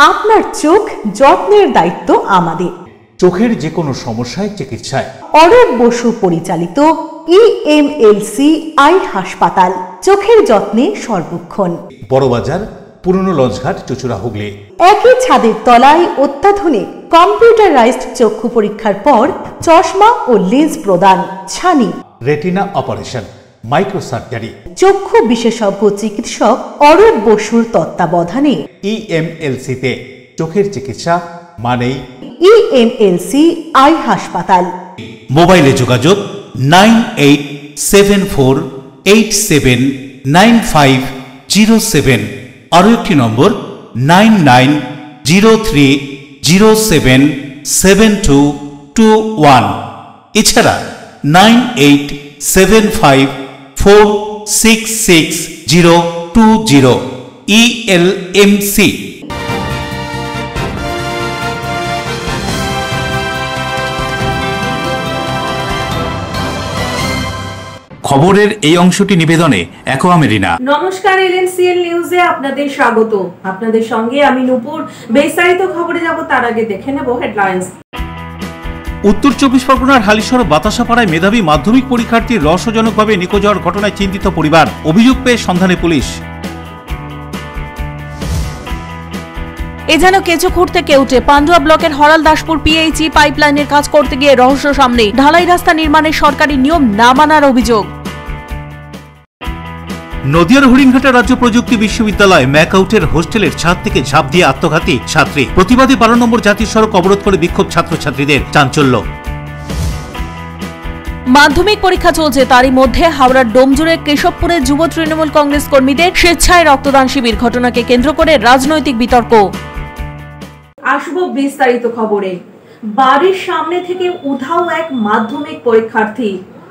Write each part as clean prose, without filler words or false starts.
আপনার চোখ যত্নের দায়িত্ব আমাদের। চোখের যে কোনো সমস্যায় চিকিৎসায় অরূপ বসু পরিচালিত EMLC আই হাসপাতাল, চোখের যত্নে সর্বক্ষণ। বড়বাজার, পুরনো লঞ্চঘাট, চুচুড়া, হুগলি। একই ছাদের তলায় অত্যাধুনিক কম্পিউটারাইজড চক্ষু পরীক্ষার পর চশমা ও লেন্স প্রদান, ছানি, রেটিনা অপারেশন, মাইক্রোসার্জারি। চক্ষু বিশেষজ্ঞ চিকিৎসক অরূপ বসুর তত্ত্বাবধানে EMLC-তে চোখের চিকিৎসা মানেই EMLC আই হাসপাতাল। মোবাইলে যোগাযোগ 9874879507। আরও একটি নম্বর 9903077221। এছাড়া 9875466020। ELMC। খবরের এই অংশটি নিবেদনে অ্যাকোয়া মেরিনা। নমস্কার, LNCL নিউজে আপনাদের স্বাগত। আপনাদের সঙ্গে আমি নূপুর। বিস্তারিত খবরে যাব তার আগে দেখে নেব হেডলাইন্স। উত্তর চব্বিশ পরগনার হালিশহর বাতাসাপাড়ায় মেধাবী মাধ্যমিক পরীক্ষার্থীর রহস্যজনকভাবে নিখোঁজ হওয়ার ঘটনায় চিন্তিত পরিবার, অভিযোগ পেয়ে সন্ধানে পুলিশ। এ যেন কেঁচো খুঁড়তে কেউটে। পান্ডুয়া ব্লকের হরালদাসপুর PHE পাইপলাইনের কাজ করতে গিয়ে রহস্য সামনে। ঢালাই রাস্তা নির্মাণের সরকারি নিয়ম না মানার অভিযোগ। নদিয়ার হরিণঘাটা রাজ্য প্রযুক্তি বিশ্ববিদ্যালয় ম্যাকআউটের হোস্টেলের ছাদ থেকে ঝাঁপ দিয়ে আত্মঘাতী ছাত্রী। প্রতিবাদে 12 নম্বর জাতীয় সড়ক অবরোধ করে বিক্ষোভ ছাত্রছাত্রীদের। চাঞ্চল্য। মাধ্যমিক পরীক্ষা চলছে, তারই মধ্যে হাওড়ার ডোমজুড়ে কেশবপুরে যুব তৃণমূল কংগ্রেস কর্মীদের স্বেচ্ছায় রক্তদান শিবির। ঘটনাকে কেন্দ্র করে রাজনৈতিক বিতর্ক। আসবো বিস্তারিত খবরে। বাড়ির সামনে থেকে উধাও এক মাধ্যমিক পরীক্ষার্থী।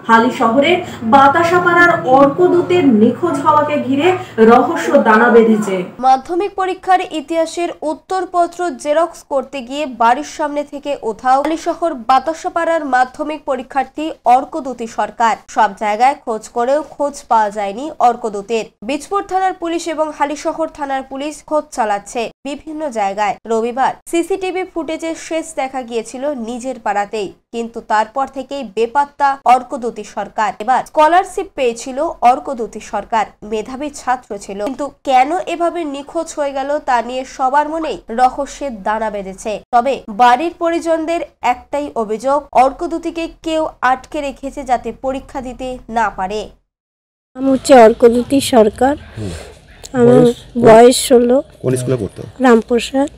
হালি শহরের বাতাসাপাড়ার অর্কদূতের নিখোঁজ হওয়াকে ঘিরে রহস্য দানা বেঁধেছে। মাধ্যমিক পরীক্ষার ইতিহাসের উত্তরপত্র জেরক্স করতে গিয়ে বাড়ির সামনে থেকে উধাও হালি শহর বাতাসাপাড়ার মাধ্যমিক পরীক্ষার্থী অর্কদূতী সরকার। সব জায়গায় খোঁজ করেও খোঁজ পাওয়া যায়নি অর্কদূতের। বীজপুর থানার পুলিশ এবং হালিশহর থানার পুলিশ খোঁজ চালাচ্ছে বিভিন্ন জায়গায়। রবিবার সিসিটিভি ফুটেজে শেষ দেখা গিয়েছিল নিজের পাড়াতেই, কিন্তু তারপর থেকেই বেপাত্তা অর্কদূতী সরকার। এবার স্কলারশিপ পেয়েছিল অর্কদূতী সরকার, মেধাবী ছাত্র ছিল, কিন্তু কেন এভাবে নিখোঁজ হয়ে গেল তা নিয়ে সবার মনেই রহস্যের দানা বেঁধেছে। তবে বাড়ির পরিজনদের একটাই অভিযোগ, অর্কদূতীকে কেউ আটকে রেখেছে যাতে পরীক্ষা দিতে না পারে। আমি হচ্ছে অর্কদূতী সরকার, আমার বয়স 16। কোন স্কুলে পড়তো? রামপ্রসাদ,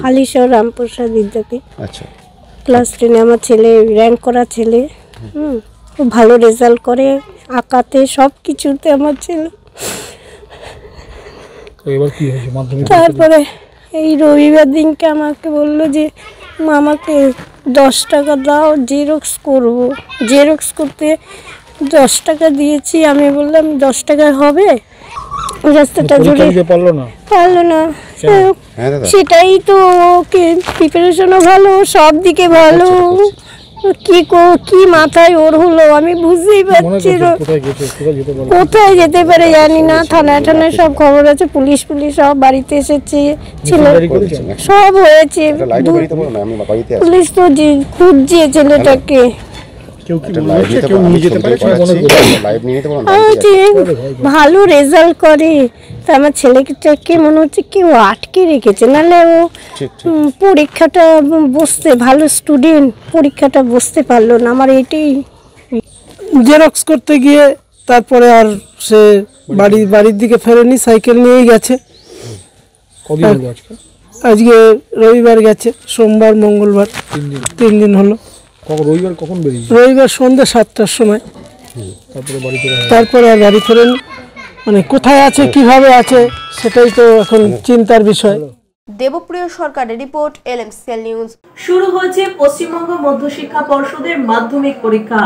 হালিশহর রামপ্রসাদ বিদ্যাপীঠ। আচ্ছা। ক্লাস 10 আমার ছেলে র্যাঙ্ক করা ছেলে, খুব ভালো রেজাল্ট করে আঁকাতে সব কিছুতে আমার ছেলে। তারপরে এই রবিবার দিনকে আমাকে বললো যে আমাকে 10 টাকা দাও, জেরক্স করব। জেরক্স করতে 10 টাকা দিয়েছি। আমি বললাম 10 টাকায় হবে? রাস্তাটা জুড়ে পারলো না। সেটাই তো, ওকে প্রিপারেশনও ভালো, সব দিকে ভালো, কি মাথায় ওর হলো আমি বুঝতেই পারছি না। কোথায় যেতে পারে জানি না। থানায় সব খবর আছে, পুলিশ সব বাড়িতে এসেছে, ছেলে সব হয়েছে। পুলিশ তো খুঁজছে ছেলেটাকে। ভালো রেজাল্ট করে, তা আমার ছেলেটাকে মনে হচ্ছে কেউ আটকে রেখেছে, নাহলে ও পরীক্ষাটা বসতে, ভালো স্টুডেন্ট, পরীক্ষাটা বসতে পারলো না। আমার এটাই। জেরক্স করতে গিয়ে তারপরে আর সে বাড়ির দিকে ফেরেনি, সাইকেল নিয়েই গেছে। আজকে রবিবার গেছে, সোমবার মঙ্গলবার 3 দিন হলো। রবিবার কখন বেরিয়েছে? রবিবার সন্ধ্যা 7টার সময়। তারপরে আর বাড়ি ফেরেন। মানে কোথায় আছে, কিভাবে আছে, সেটাই তো এখন চিন্তার বিষয়। দেবপ্রিয় সরকারের রিপোর্ট, LNCL নিউজ। শুরু হয়েছে পশ্চিমবঙ্গ মধ্যশিক্ষা পর্ষদের মাধ্যমিক পরীক্ষা।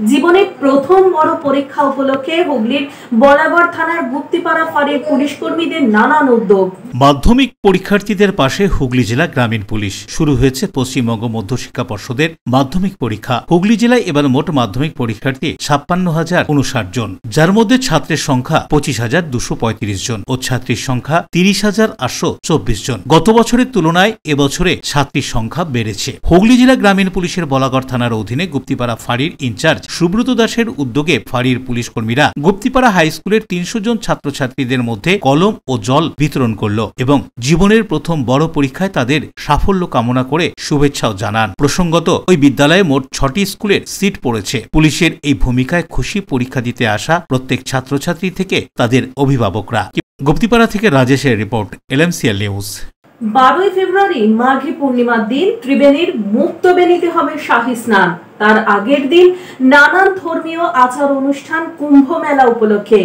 জীবনের প্রথম বড় পরীক্ষা উপলক্ষে হুগলির বলাগড় থানার গুপ্তিপাড়া ফাঁড়ির পুলিশ কর্মীদের নানান উদ্যোগ। মাধ্যমিক পরীক্ষার্থীদের পাশে হুগলি জেলা গ্রামীণ পুলিশ। শুরু হয়েছে পশ্চিমবঙ্গ মধ্যশিক্ষা পর্ষদের মাধ্যমিক পরীক্ষা। হুগলি জেলায় এবার মোট মাধ্যমিক পরীক্ষার্থী 56,059 জন, যার মধ্যে ছাত্রের সংখ্যা 25,235 জন ও ছাত্রীর সংখ্যা 30,824 জন। গত বছরের তুলনায় এবছরে ছাত্রীর সংখ্যা বেড়েছে। হুগলি জেলা গ্রামীণ পুলিশের বলাগড় থানার অধীনে গুপ্তিপাড়া ফাঁড়ির ইনচার্জ সুব্রত দাসের উদ্যোগে ফাঁড়ির পুলিশ কর্মীরা গুপ্তিপাড়া হাই স্কুলের 300 জন ছাত্রছাত্রীদের মধ্যে কলম ও জল বিতরণ করল এবং জীবনের প্রথম বড় পরীক্ষায় তাদের সাফল্য কামনা করে শুভেচ্ছাও জানান। প্রসঙ্গত, ওই বিদ্যালয়ে মোট 6টি স্কুলের সিট পড়েছে। পুলিশের এই ভূমিকায় খুশি পরীক্ষা দিতে আসা প্রত্যেক ছাত্রছাত্রী থেকে তাদের অভিভাবকরা। গুপ্তিপাড়া থেকে রাজেশের রিপোর্ট, LMCL নিউজ। 12 ফেব্রুয়ারি মাঘী পূর্ণিমার দিন ত্রিবেণীর মুক্তবেণীতে হবে শাহী স্নান। তার আগের দিন নানান ধর্মীয় আচার অনুষ্ঠান কুম্ভ মেলা উপলক্ষে।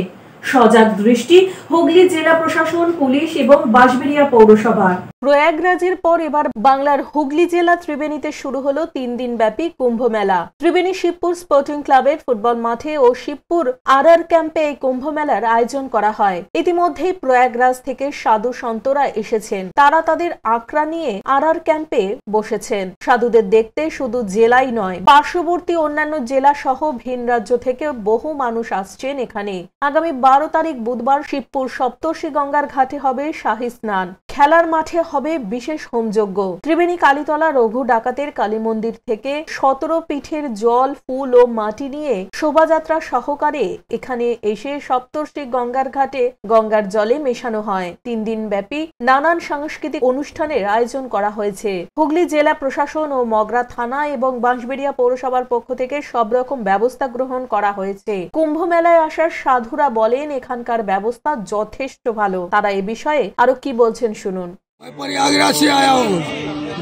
সজাগ দৃষ্টি হুগলি জেলা প্রশাসন, পুলিশ এবং বাঁশবেড়িয়া পৌরসভার। প্রয়াগরাজের পর এবার বাংলার হুগলি জেলা ত্রিবেণীতে শুরু হলো 3 দিন ব্যাপী কুম্ভ মেলা। ত্রিবেণী শিবপুর স্পোর্টিং ক্লাবের ফুটবল মাঠে ও শিবপুর RR ক্যাম্পে এই কুম্ভ মেলার আয়োজন করা হয়। ইতিমধ্যেই প্রয়াগরাজ থেকে সাধু সন্তরা এসেছেন। তারা তাদের আখড়া নিয়ে RR ক্যাম্পে বসেছেন। সাধুদের দেখতে শুধু জেলাই নয়, পার্শ্ববর্তী অন্যান্য জেলা সহ ভিন রাজ্য থেকে বহু মানুষ আসছেন এখানে। আগামী 12 তারিখ বুধবার শিবপুর সপ্তর্ষি গঙ্গার ঘাটে হবে শাহী স্নান। খেলার মাঠে হবে বিশেষ হোমযজ্ঞ। ত্রিবেণী কালীতলা রঘু ডাকাতের কালী মন্দির থেকে 17 পীঠের জল, ফুল ও মাটি নিয়ে শোভাযাত্রা সহকারে এখানে এসে সপ্তর্ষি গঙ্গার ঘাটে গঙ্গার জলে মেশানো হয়। 3 দিন ব্যাপী নানান সাংস্কৃতিক অনুষ্ঠানের আয়োজন করা হয়েছে। হুগলি জেলা প্রশাসন ও মগরা থানা এবং বাঁশবেড়িয়া পৌরসভার পক্ষ থেকে সব রকম ব্যবস্থা গ্রহণ করা হয়েছে। কুম্ভ মেলায় আসার সাধুরা বলেন এখানকার ব্যবস্থা যথেষ্ট ভালো। তারা এ বিষয়ে আরো কি বলছেন শুনুন। मैं प्रयागराज से आया हूँ,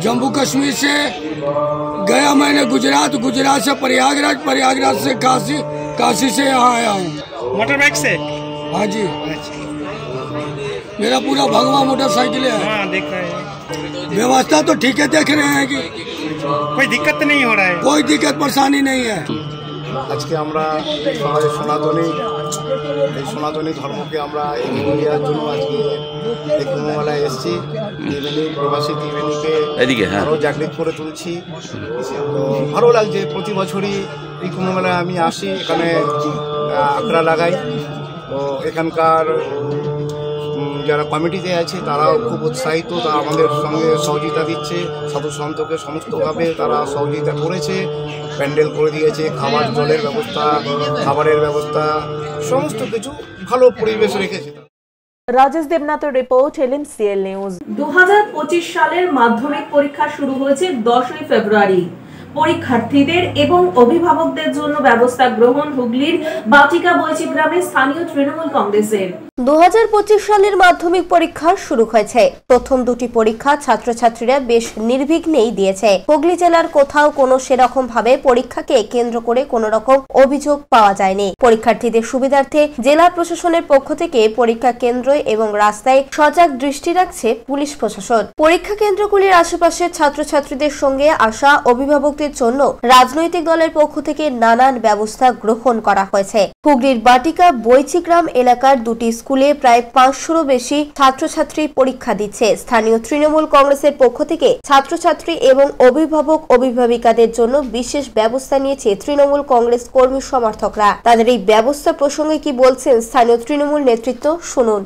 जम्मू कश्मीर से गया मैंने गुजरात, गुजरात से प्रयागराज, प्रयागराज से काशी, काशी से यहाँ आया हूँ मोटर बाइक से। हाँ जी, मेरा पूरा भगवा मोटरसाइकिल है। हाँ, देख रहे हैं। व्यवस्था तो ठीक है, देख रहे हैं कि कोई दिक्कत नहीं हो रहा है, कोई दिक्कत परेशानी नहीं है। আজকে আমরা সনাতনী ধর্মকে আমরা এগিয়ে নেওয়ার জন্য আজকে এই কুম্ভমেলায় এসেছি। ত্রিবেণী প্রবাসী ত্রিবেণীকে আরও জাগৃত করে তুলছি। তো ভালো লাগছে, প্রতি বছরই এই কুম্ভমেলায় আমি আসি, এখানে আখড়া লাগাই। তো এখানকার যারা কমিটিতে আছে তারাও খুব উৎসাহিত, তারা আমাদের সঙ্গে সহযোগিতা দিচ্ছে। সাধু সন্তকে সমস্তভাবে তারা সহযোগিতা করেছে, প্যান্ডেল করে দিয়েছে, খাবার জলের ব্যবস্থা, খাবারের ব্যবস্থা, সমস্ত কিছু ভালো পরিবেশ রেখেছে। রাজেশ দেবনাথের রিপোর্ট, LMCL নিউজ। 2025 সালের মাধ্যমিক পরীক্ষা শুরু হয়েছে 10 ফেব্রুয়ারি। পরীক্ষার্থীদের এবং অভিভাবকদের জন্য ব্যবস্থা গ্রহণ হুগলির বাটিকা বৈচি গ্রামের স্থানীয় তৃণমূল কংগ্রেসের। 2025 সালের মাধ্যমিক পরীক্ষা শুরু হয়েছে। প্রথম দুটি পরীক্ষা ছাত্রছাত্রীরা বেশ নির্বিঘ্নেই দিয়েছে। হুগলি জেলার কোথাও কোনো সেরকম ভাবে পরীক্ষাকে কেন্দ্র করে কোনো রকম অভিযোগ পাওয়া যায়নি। পরীক্ষার্থীদের সুবিধার্থে জেলা প্রশাসনের পক্ষ থেকে পরীক্ষা কেন্দ্র এবং রাস্তায় সজাগ দৃষ্টি রাখছে পুলিশ প্রশাসন। পরীক্ষা কেন্দ্রগুলির আশেপাশে ছাত্রছাত্রীদের সঙ্গে আসা অভিভাবকদের জন্য রাজনৈতিক দলের পক্ষ থেকে নানান ব্যবস্থা গ্রহণ করা হয়েছে। হুগলির বাটিকা বৈচি গ্রাম এলাকার দুটি স্কুলে প্রায় 500 বেশি ছাত্রছাত্রী পরীক্ষা দিচ্ছে। স্থানীয় তৃণমূল কংগ্রেসের পক্ষ থেকে ছাত্রছাত্রী এবং অভিভাবক অভিভাবিকাদের জন্য বিশেষ ব্যবস্থা নিয়েছে তৃণমূল কংগ্রেস কর্মী সমর্থকরা। তাদের এই ব্যবস্থা প্রসঙ্গে কি বলছেন স্থানীয় তৃণমূল নেতৃত্ব, শুনুন।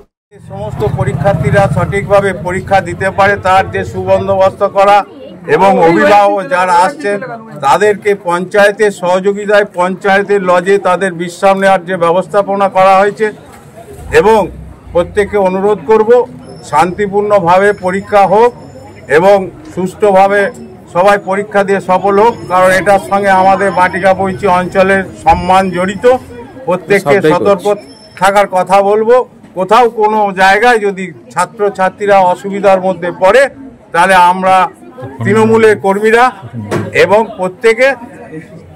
সমস্ত পরীক্ষার্থীরা সঠিকভাবে পরীক্ষা দিতে পারে তার যে সুবন্দোবস্ত করা এবং অভিভাবক যারা আসছেন তাদেরকে পঞ্চায়েতের সহযোগিতায় পঞ্চায়েতের লজে তাদের বিশ্রাম নেওয়ার যে ব্যবস্থাপনা করা হয়েছে এবং প্রত্যেককে অনুরোধ করব শান্তিপূর্ণভাবে পরীক্ষা হোক এবং সুষ্ঠুভাবে সবাই পরীক্ষা দিয়ে সফল হোক, কারণ এটার সঙ্গে আমাদের বাটিকা বৈচি অঞ্চলের সম্মান জড়িত। প্রত্যেককে সতর্ক থাকার কথা বলবো। কোথাও কোনো জায়গায় যদি ছাত্রছাত্রীরা অসুবিধার মধ্যে পড়ে তাহলে আমরা তৃণমূলের কর্মীরা এবং প্রত্যেকে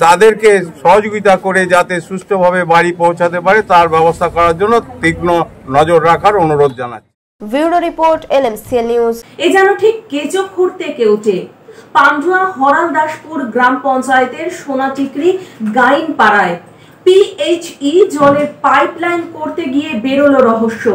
তাদেরকে সহযোগিতা করে যাতে সুষ্ঠুভাবে বাড়ি পৌঁছাতে পারে তার ব্যবস্থা করার জন্য তীক্ষ্ণ নজর রাখার অনুরোধ জানাচ্ছি। Bureau report, LMCL news. এ যেন ঠিক কেঁচো খুঁড়তে কেউটে। পান্ডুয়া হরালদাসপুর গ্রাম পঞ্চায়েতের সোনাটিকরি গাইন পাড়ায় পিএইচই জলের পাইপলাইন করতে গিয়ে বেরোলো রহস্য।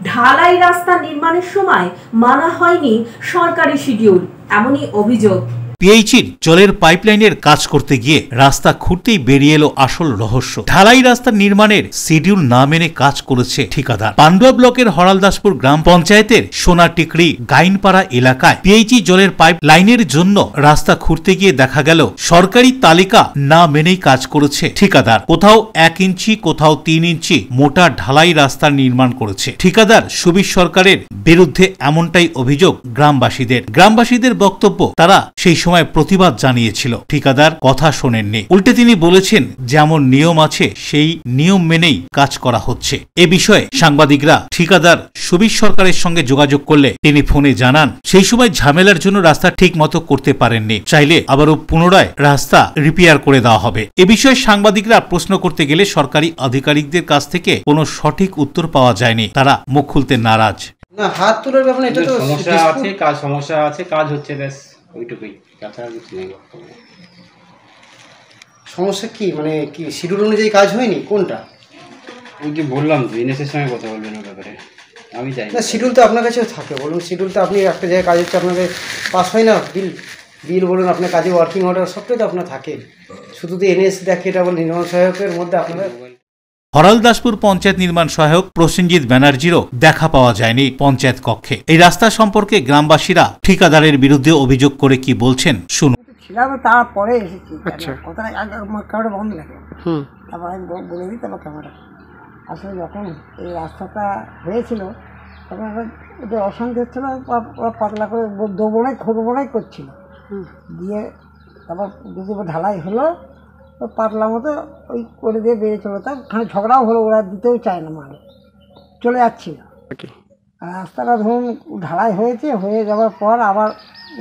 ঢালাই রাস্তা নির্মাণের সময় মানা হয়নি সরকারি শিডিউল, এমনই অভিযোগ। পিএইচির জলের পাইপলাইনের কাজ করতে গিয়ে রাস্তা খুঁড়তেই বেরিয়ে এলো আসল রহস্য। ঢালাই রাস্তা নির্মাণের শিডিউল না মেনে কাজ করেছে ঠিকাদার। পান্ডুয়া ব্লকের হরালদাসপুর গ্রাম পঞ্চায়েতের সোনাটিকরি গাইনপাড়া এলাকায় পিএইচি জলের পাইপ লাইনের জন্য রাস্তা খুঁড়তে গিয়ে দেখা গেল সরকারি তালিকা না মেনেই কাজ করেছে ঠিকাদার। কোথাও 1 ইঞ্চি কোথাও 3 ইঞ্চি মোটা ঢালাই রাস্তা নির্মাণ করেছে ঠিকাদার সুবীর সরকারের বিরুদ্ধে, এমনটাই অভিযোগ গ্রামবাসীদের বক্তব্য। তারা সেই সময় প্রতিবাদ জানিয়েছিল, ঠিকাদার কথা শোনেননি, উল্টে তিনি বলেছেন যেমন নিয়ম আছে সেই নিয়ম মেনেই কাজ করা হচ্ছে। এ বিষয়ে সাংবাদিকরা ঠিকাদার সুবীর সরকারের সঙ্গে যোগাযোগ করলে তিনি ফোনে জানান সেই সময় ঝামেলার জন্য রাস্তা ঠিক মতো করতে পারেননি, চাইলে আবারও পুনরায় রাস্তা রিপেয়ার করে দেওয়া হবে। এ বিষয়ে সাংবাদিকরা প্রশ্ন করতে গেলে সরকারি আধিকারিকদের কাছ থেকে কোনো সঠিক উত্তর পাওয়া যায়নি, তারা মুখ খুলতে নারাজ। না, হাত তোলার ব্যাপার, এটা তো সমস্যা আছে, কাজ হচ্ছে, ব্যাস ওইটুকুই, তাছাড়া কিছু নেই। সমস্যা কি, মানে কি শিডিউল অনুযায়ী কাজ হয়নি? কোনটা? আমি কি বললাম, বিজনেসের সঙ্গে কথা বলবেন ওই ব্যাপারে, আমি জানি না। শিডিউল তো আপনার কাছেও থাকে, বলুন শিডিউল তো আপনি একটা জায়গায় কাজ হচ্ছে আপনাদের পাস হয় না, বিল বলুন, আপনার কাজে ওয়ার্কিং অর্ডার সবটাই তো আপনার থাকে, শুধু তো এনএস দেখে এটা বলে নির্মাণ সহায়কের মধ্যে আপনারা। হরালদাসপুর পঞ্চায়েত নির্মাণ সহায়ক প্রসেনজিৎ ব্যানার্জিরও দেখা পাওয়া যায়নি পঞ্চায়েত কক্ষে। এই রাস্তা সম্পর্কে গ্রামবাসীরা ঠিকাদারের বিরুদ্ধে অভিযোগ করে কি বলছেন শুনুন। তারপরে এসেছি, ক্যামেরা বন্ধ থাকে, তারপর আমি বলে দিই, তারপর ক্যামেরা। আসলে যখন এই রাস্তাটা হয়েছিল তখন ওদের অশান্তি হচ্ছিল, ওরা পাতলা করে খোঁড়বোনাই করছিল, দিয়ে তারপর যদি ঢালাই হলো পাতলা মতো ওই করে দিয়ে বেরিয়ে চলো, তার ঝগড়াও হলো, ওরা দিতেও চায় না, মাল চলে যাচ্ছিল। আর রাস্তাটা ধরুন ঢালাই হয়েছে, হয়ে যাওয়ার পর আবার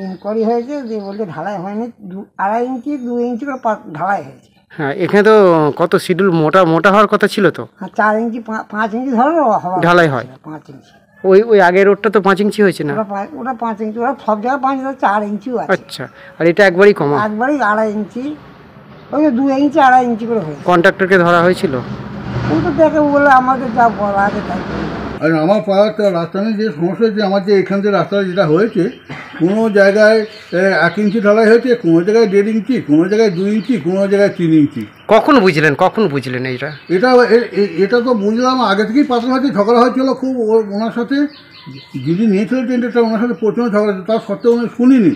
ইনকোয়ারি হয়েছে, দিয়ে বলছে ঢালাই হয়নি, 2.5 ইঞ্চি 2 ইঞ্চি করে ঢালাই হয়েছে। হ্যাঁ, এখানে তো কত শিডিউল মোটা হওয়ার কথা ছিল তো। হ্যাঁ, 4 ইঞ্চি 5 ইঞ্চি ধরো ঢালাই হয়, 5 ইঞ্চি। ওই আগের রোডটা তো 5 ইঞ্চি হয়েছে না? ওটা 5 ইঞ্চি, ওরা সব জায়গায় 5 ইঞ্চি, 4 ইঞ্চিও আছে। আচ্ছা, আর এটা একবারই কমা? একবারই 2.5 ইঞ্চি, ওই 2 ইঞ্চি 2.5 ইঞ্চি করে হয়েছে। কন্ট্রাক্টরকে ধরা হয়েছিল? কিন্তু দেখে বলে আমাদের যা বলা আছে তাই। আর আমার পাড়ার রাস্তা নিয়ে যে সমস্যা হচ্ছে, আমার যে এখান থেকে রাস্তাটা যেটা হয়েছে, কোনো জায়গায় 1 ইঞ্চি ঢালাই হয়েছে, কোনো জায়গায় 1.5 ইঞ্চি, কোনো জায়গায় 2 ইঞ্চি, কোনো জায়গায় 3 ইঞ্চি। কখন বুঝলেন এটা তো বুঝলাম আগে থেকেই পাতলা হয়েছে, ঝগড়া হয়েছিল খুব ওনার সাথে, যিনি নিয়েছিল টেন্ডারটা ওনার সাথে প্রচণ্ড ঝগড়া হয়েছে, তার সত্ত্বেও উনি শুনিনি।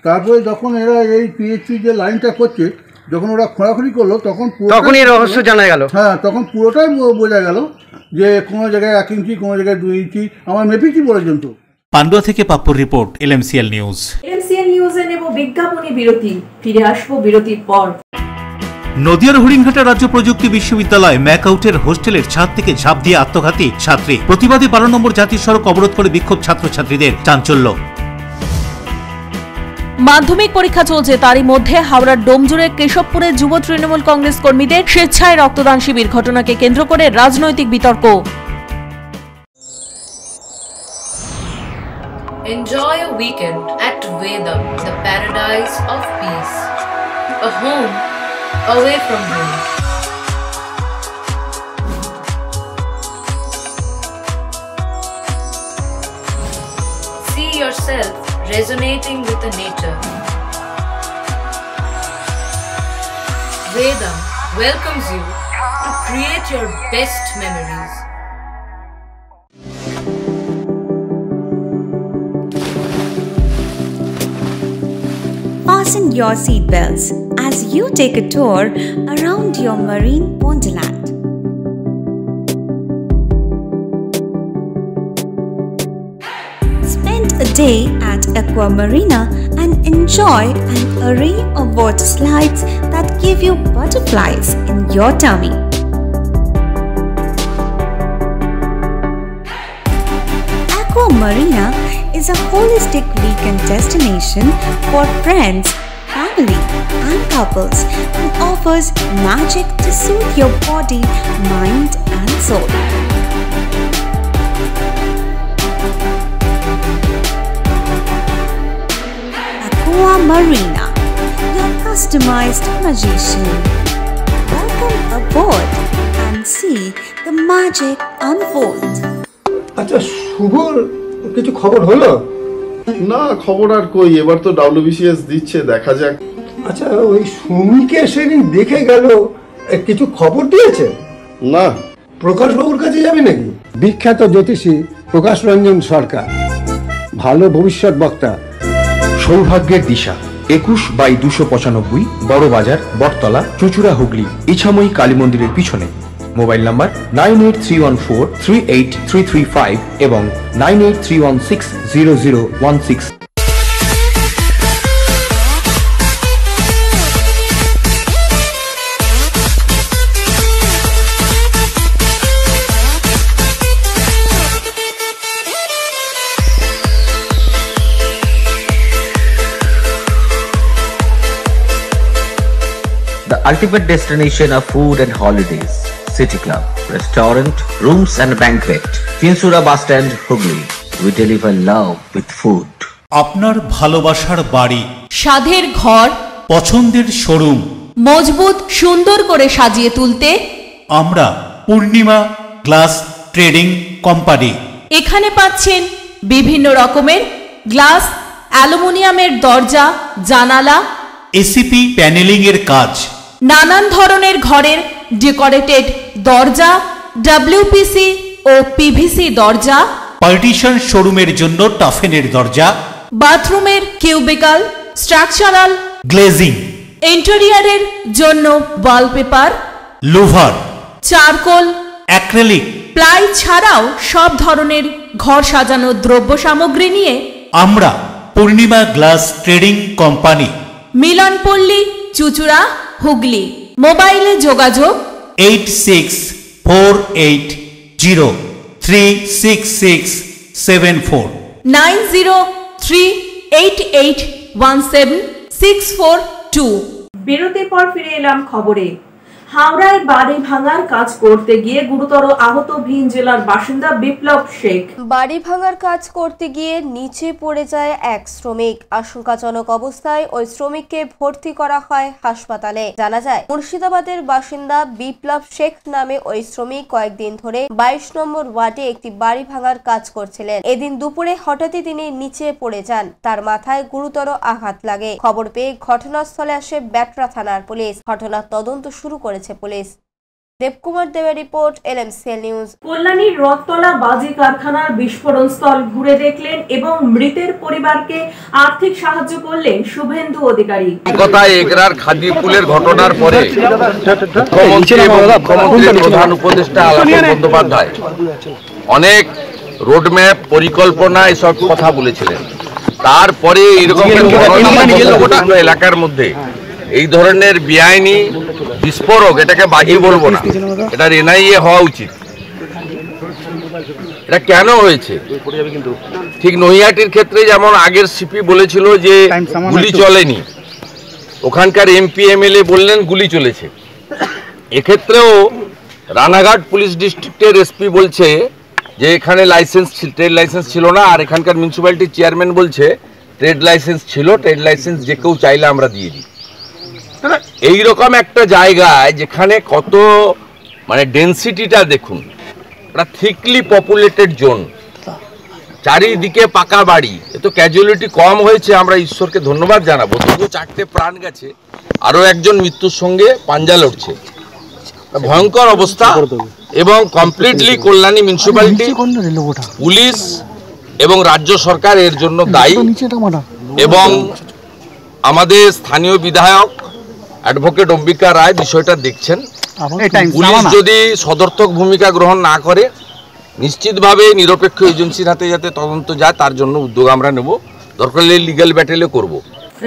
তারপরে যখন এরা এই পিএইচসি যে লাইনটা করছে, যখন ওরা খোঁড়াখুড়ি করলো তখন এই রহস্য জানা গেল। হ্যাঁ, তখন পুরোটাই বোঝা গেল যে কোনো জায়গায় 1 ইঞ্চি, কোনো জায়গায় 2 ইঞ্চি, আমার মেপেছি পর্যন্ত। পান্ডুয়া থেকে পাপ্পুর রিপোর্ট, LMCL নিউজ। LMCL নিউজে নেব বিজ্ঞাপনী বিরতি, ফিরে আসবো বিরতির পর। নদিয়ার হরিণঘাটা রাজ্য প্রযুক্তি বিশ্ববিদ্যালয় ম্যাকআউটের হোস্টেলের ছাদ থেকে ঝাঁপ দিয়ে আত্মঘাতী ছাত্রী, প্রতিবাদে 12 নম্বর জাতীয় সড়ক অবরোধ করে বিক্ষোভ ছাত্রছাত্রীদের, চাঞ্চল্য। মাধ্যমিক পরীক্ষা চলছে, তারই মধ্যে হাওড়ার ডোমজুড়ে কেশবপুরে যুব তৃণমূল কংগ্রেস কর্মীদের স্বেচ্ছায় রক্তদান শিবির, ঘটনাকে কেন্দ্র করে রাজনৈতিক বিতর্ক। Enjoy a weekend at Vedam, the paradise of peace. A home away from home. See yourself resonating with the nature. Vedam welcomes you to create your best memories. Fasten your seatbelts as you take a tour around your marine wonderland. Spend a day at Aqua Marina and enjoy an array of water slides that give you butterflies in your tummy. Aqua Marina is a holistic weekend destination for friends, family, and couples and offers magic to soothe your body, mind, and soul. Aqua Marina, your customized magician. Welcome aboard and see the magic unfold. আচ্ছা, শুভর কিছু খবর হলো? না, খবর আর কই, এবার তো WBCS দিচ্ছে, দেখা যাক। আচ্ছা, ওই সুমিকে সেদিন দেখে গেল, কিছু খবর দিয়েছে? না। প্রকাশ বাবুর কাছে যাবে নাকি? বিখ্যাত জ্যোতিষী প্রকাশ রঞ্জন সরকার, ভালো ভবিষ্যৎ বক্তা। সৌভাগ্যের দিশা 21/295 বড় বাজার, বটতলা, চুচুড়া, হুগলি, ইছাময়ী কালী মন্দিরের পিছনে। মোবাইল নাম্বার 9831438335 এবং 9831600016। The ultimate destination of food and holidays. City Club, restaurant, rooms and banquet. Chinsura Bus Stand, Hugli. We deliver love with food. আপনার ভালোবাসার বাড়ি, স্বাদের ঘর, পছন্দের শোরুম মজবুত সুন্দর করে সাজিয়ে তুলতে আমরা পূর্ণিমা গ্লাস ট্রেডিং কোম্পানি। এখানে পাচ্ছেন বিভিন্ন রকমের গ্লাস, অ্যালুমিনিয়ামের দরজা, জানালা, এসিপি প্যানেলিং এর কাজ, নানান ধরনের ঘরের ডেকোরেটেড দরজা, WPC ও PVC দরজা, পার্টিশন শোরুমের জন্য টাফেনের দরজা, বাথরুমের কিউবিকাল, স্ট্রাকচারাল গ্লেজিং, ইন্টেরিয়রের জন্য wallpaper, louvre, charcoal, acrylic, ply ছাড়াও সব ধরনের ঘর সাজানোর দ্রব্য সামগ্রী নিয়ে আমরা Purnima glass trading company, Milanpalli, চুচুড়া, হুগলি। মোবাইলে যোগাযোগ 8640366674 9038817642। বিরতির পর ফিরে এলাম খবরে। হাওড়ায় বাড়ি ভাঙার কাজ করতে গিয়ে গুরুতর আহত ভিন জেলার বাসিন্দা বিপ্লব শেখ। বাড়ি ভাঙার কাজ করতে গিয়ে নিচে পড়ে যায় এক শ্রমিক। আশঙ্কাজনক অবস্থায় ওই শ্রমিককে ভর্তি করা হয় হাসপাতালে। জানা যায় মুর্শিদাবাদের বাসিন্দা বিপ্লব শেখ নামে ওই শ্রমিক কয়েকদিন ধরে 22 নম্বর ওয়ার্ডে একটি বাড়ি ভাঙার কাজ করছিলেন। এদিন দুপুরে হঠাৎই তিনি নিচে পড়ে যান। তার মাথায় গুরুতর আঘাত লাগে। খবর পেয়ে ঘটনাস্থলে আসে ব্যাটরা থানার পুলিশ। ঘটনার তদন্ত শুরু করেছে পুলিশ। দেবকুমার দেবের রিপোর্ট, LMCL নিউজ। কল্যাণীর রথতলা বাজি কারখানার বিস্ফোরণ স্থল ঘুরে দেখলেন এবং মৃতের পরিবারকে আর্থিক সাহায্য করলেন শুভেন্দু অধিকারী। কথায় এগরার খাদিপুলের ঘটনার পরে মুখ্যমন্ত্রীর প্রধান উপদেষ্টা আলাপ বন্দ্যোপাধ্যায় অনেক রোডম্যাপ, পরিকল্পনা এসব কথা বলেছিলেন। তারপরে এরকম এলাকার মধ্যে এই ধরনের বেআইনি বিস্ফোরক, এটাকে বাজি বলবো না, এটার NIA হওয়া উচিত। এটা কেন হয়েছে? ঠিক নৈহাটির ক্ষেত্রে যেমন আগের সিপি বলেছিল যে গুলি চলেনি, ওখানকার MP MLA বললেন গুলি চলেছে। এক্ষেত্রেও রানাঘাট পুলিশ ডিস্ট্রিক্টের SP বলছে যে এখানে ট্রেড লাইসেন্স ছিল না, আর এখানকার মিউনিসিপ্যালিটির চেয়ারম্যান বলছে ট্রেড লাইসেন্স ছিল, ট্রেড লাইসেন্স যে কেউ চাইলে আমরা দিয়ে দিই। এইরকম একটা জায়গায় যেখানে কত মানে ডেন্সিটিটা দেখুন, এটা থিকলি পপুলেটেড জোন, চারিদিকে পাকা বাড়ি, এত ক্যাজুয়ালিটি কম হয়েছে, আমরা ঈশ্বরকে ধন্যবাদ জানাবো। তবুও 4টে প্রাণ গেছে, আরও একজন মৃত্যুর সঙ্গে পাঞ্জা লড়ছে। ভয়ঙ্কর অবস্থা। এবং কমপ্লিটলি কল্যাণী মিউনিসিপ্যালিটি, পুলিশ এবং রাজ্য সরকার এর জন্য দায়ী। এবং আমাদের স্থানীয় বিধায়ক অ্যাডভোকেট অম্বিকা রায় বিষয়টা দেখছেন। পুলিশ যদি সদর্থক ভূমিকা গ্রহণ না করে, নিশ্চিতভাবে নিরপেক্ষ এজেন্সির হাতে যাতে তদন্ত যায় তার জন্য উদ্যোগ আমরা নেব, দরকার হলে লিগ্যাল ব্যাটেলে করব।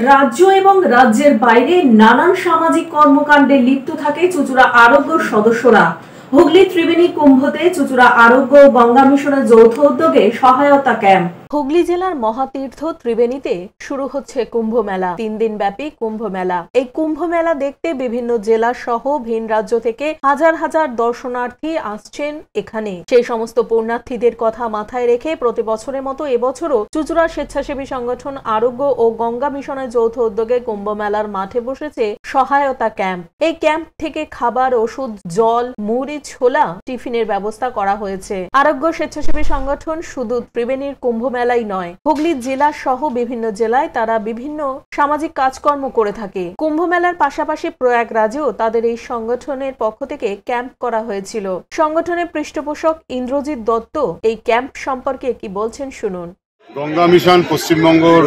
রাজ্য এবং রাজ্যের বাইরে নানান সামাজিক কর্মকাণ্ডে লিপ্ত থাকে চুচুড়া আরোগ্য সদস্যরা। হুগলি ত্রিবেণী কুম্ভতে চুঁচুড়া আরোগ্য ও গঙ্গা মিশনের যৌথ উদ্যোগে সহায়তা ক্যাম্প। হুগলি জেলার মহাতীর্থ ত্রিবেণীতে শুরু হচ্ছে কুম্ভ মেলা। 3 দিন ব্যাপী কুম্ভ মেলা। এই কুম্ভ মেলা দেখতে বিভিন্ন জেলা সহ ভিন রাজ্য থেকে হাজার হাজার দর্শনার্থী আসছেন এখানে। সেই সমস্ত পুণ্যার্থীদের কথা মাথায় রেখে প্রতি বছরের মতো এবছরও চুঁচুড়া স্বেচ্ছাসেবী সংগঠন আরোগ্য ও গঙ্গা মিশনের যৌথ উদ্যোগে কুম্ভ মেলার মাঠে বসেছে সহায়তা ক্যাম্প। এই ক্যাম্প থেকে খাবার, ওষুধ, জল, মুড়ি, ছোলা, টিফিনের ব্যবস্থা করা হয়েছে। আরোগ্য স্বেচ্ছাসেবী সংগঠন শুধু ত্রিবেণীর কুম্ভ মেলাই নয়, হুগলি জেলা সহ বিভিন্ন জেলায় তারা বিভিন্ন সামাজিক কাজকর্ম করে থাকে। কুম্ভ মেলার পাশাপাশি প্রয়াগরাজেও তাদের এই সংগঠনের পক্ষ থেকে ক্যাম্প করা হয়েছিল। সংগঠনের পৃষ্ঠপোষক ইন্দ্রজিৎ দত্ত এই ক্যাম্প সম্পর্কে কি বলছেন শুনুন। গঙ্গা মিশন পশ্চিমবঙ্গর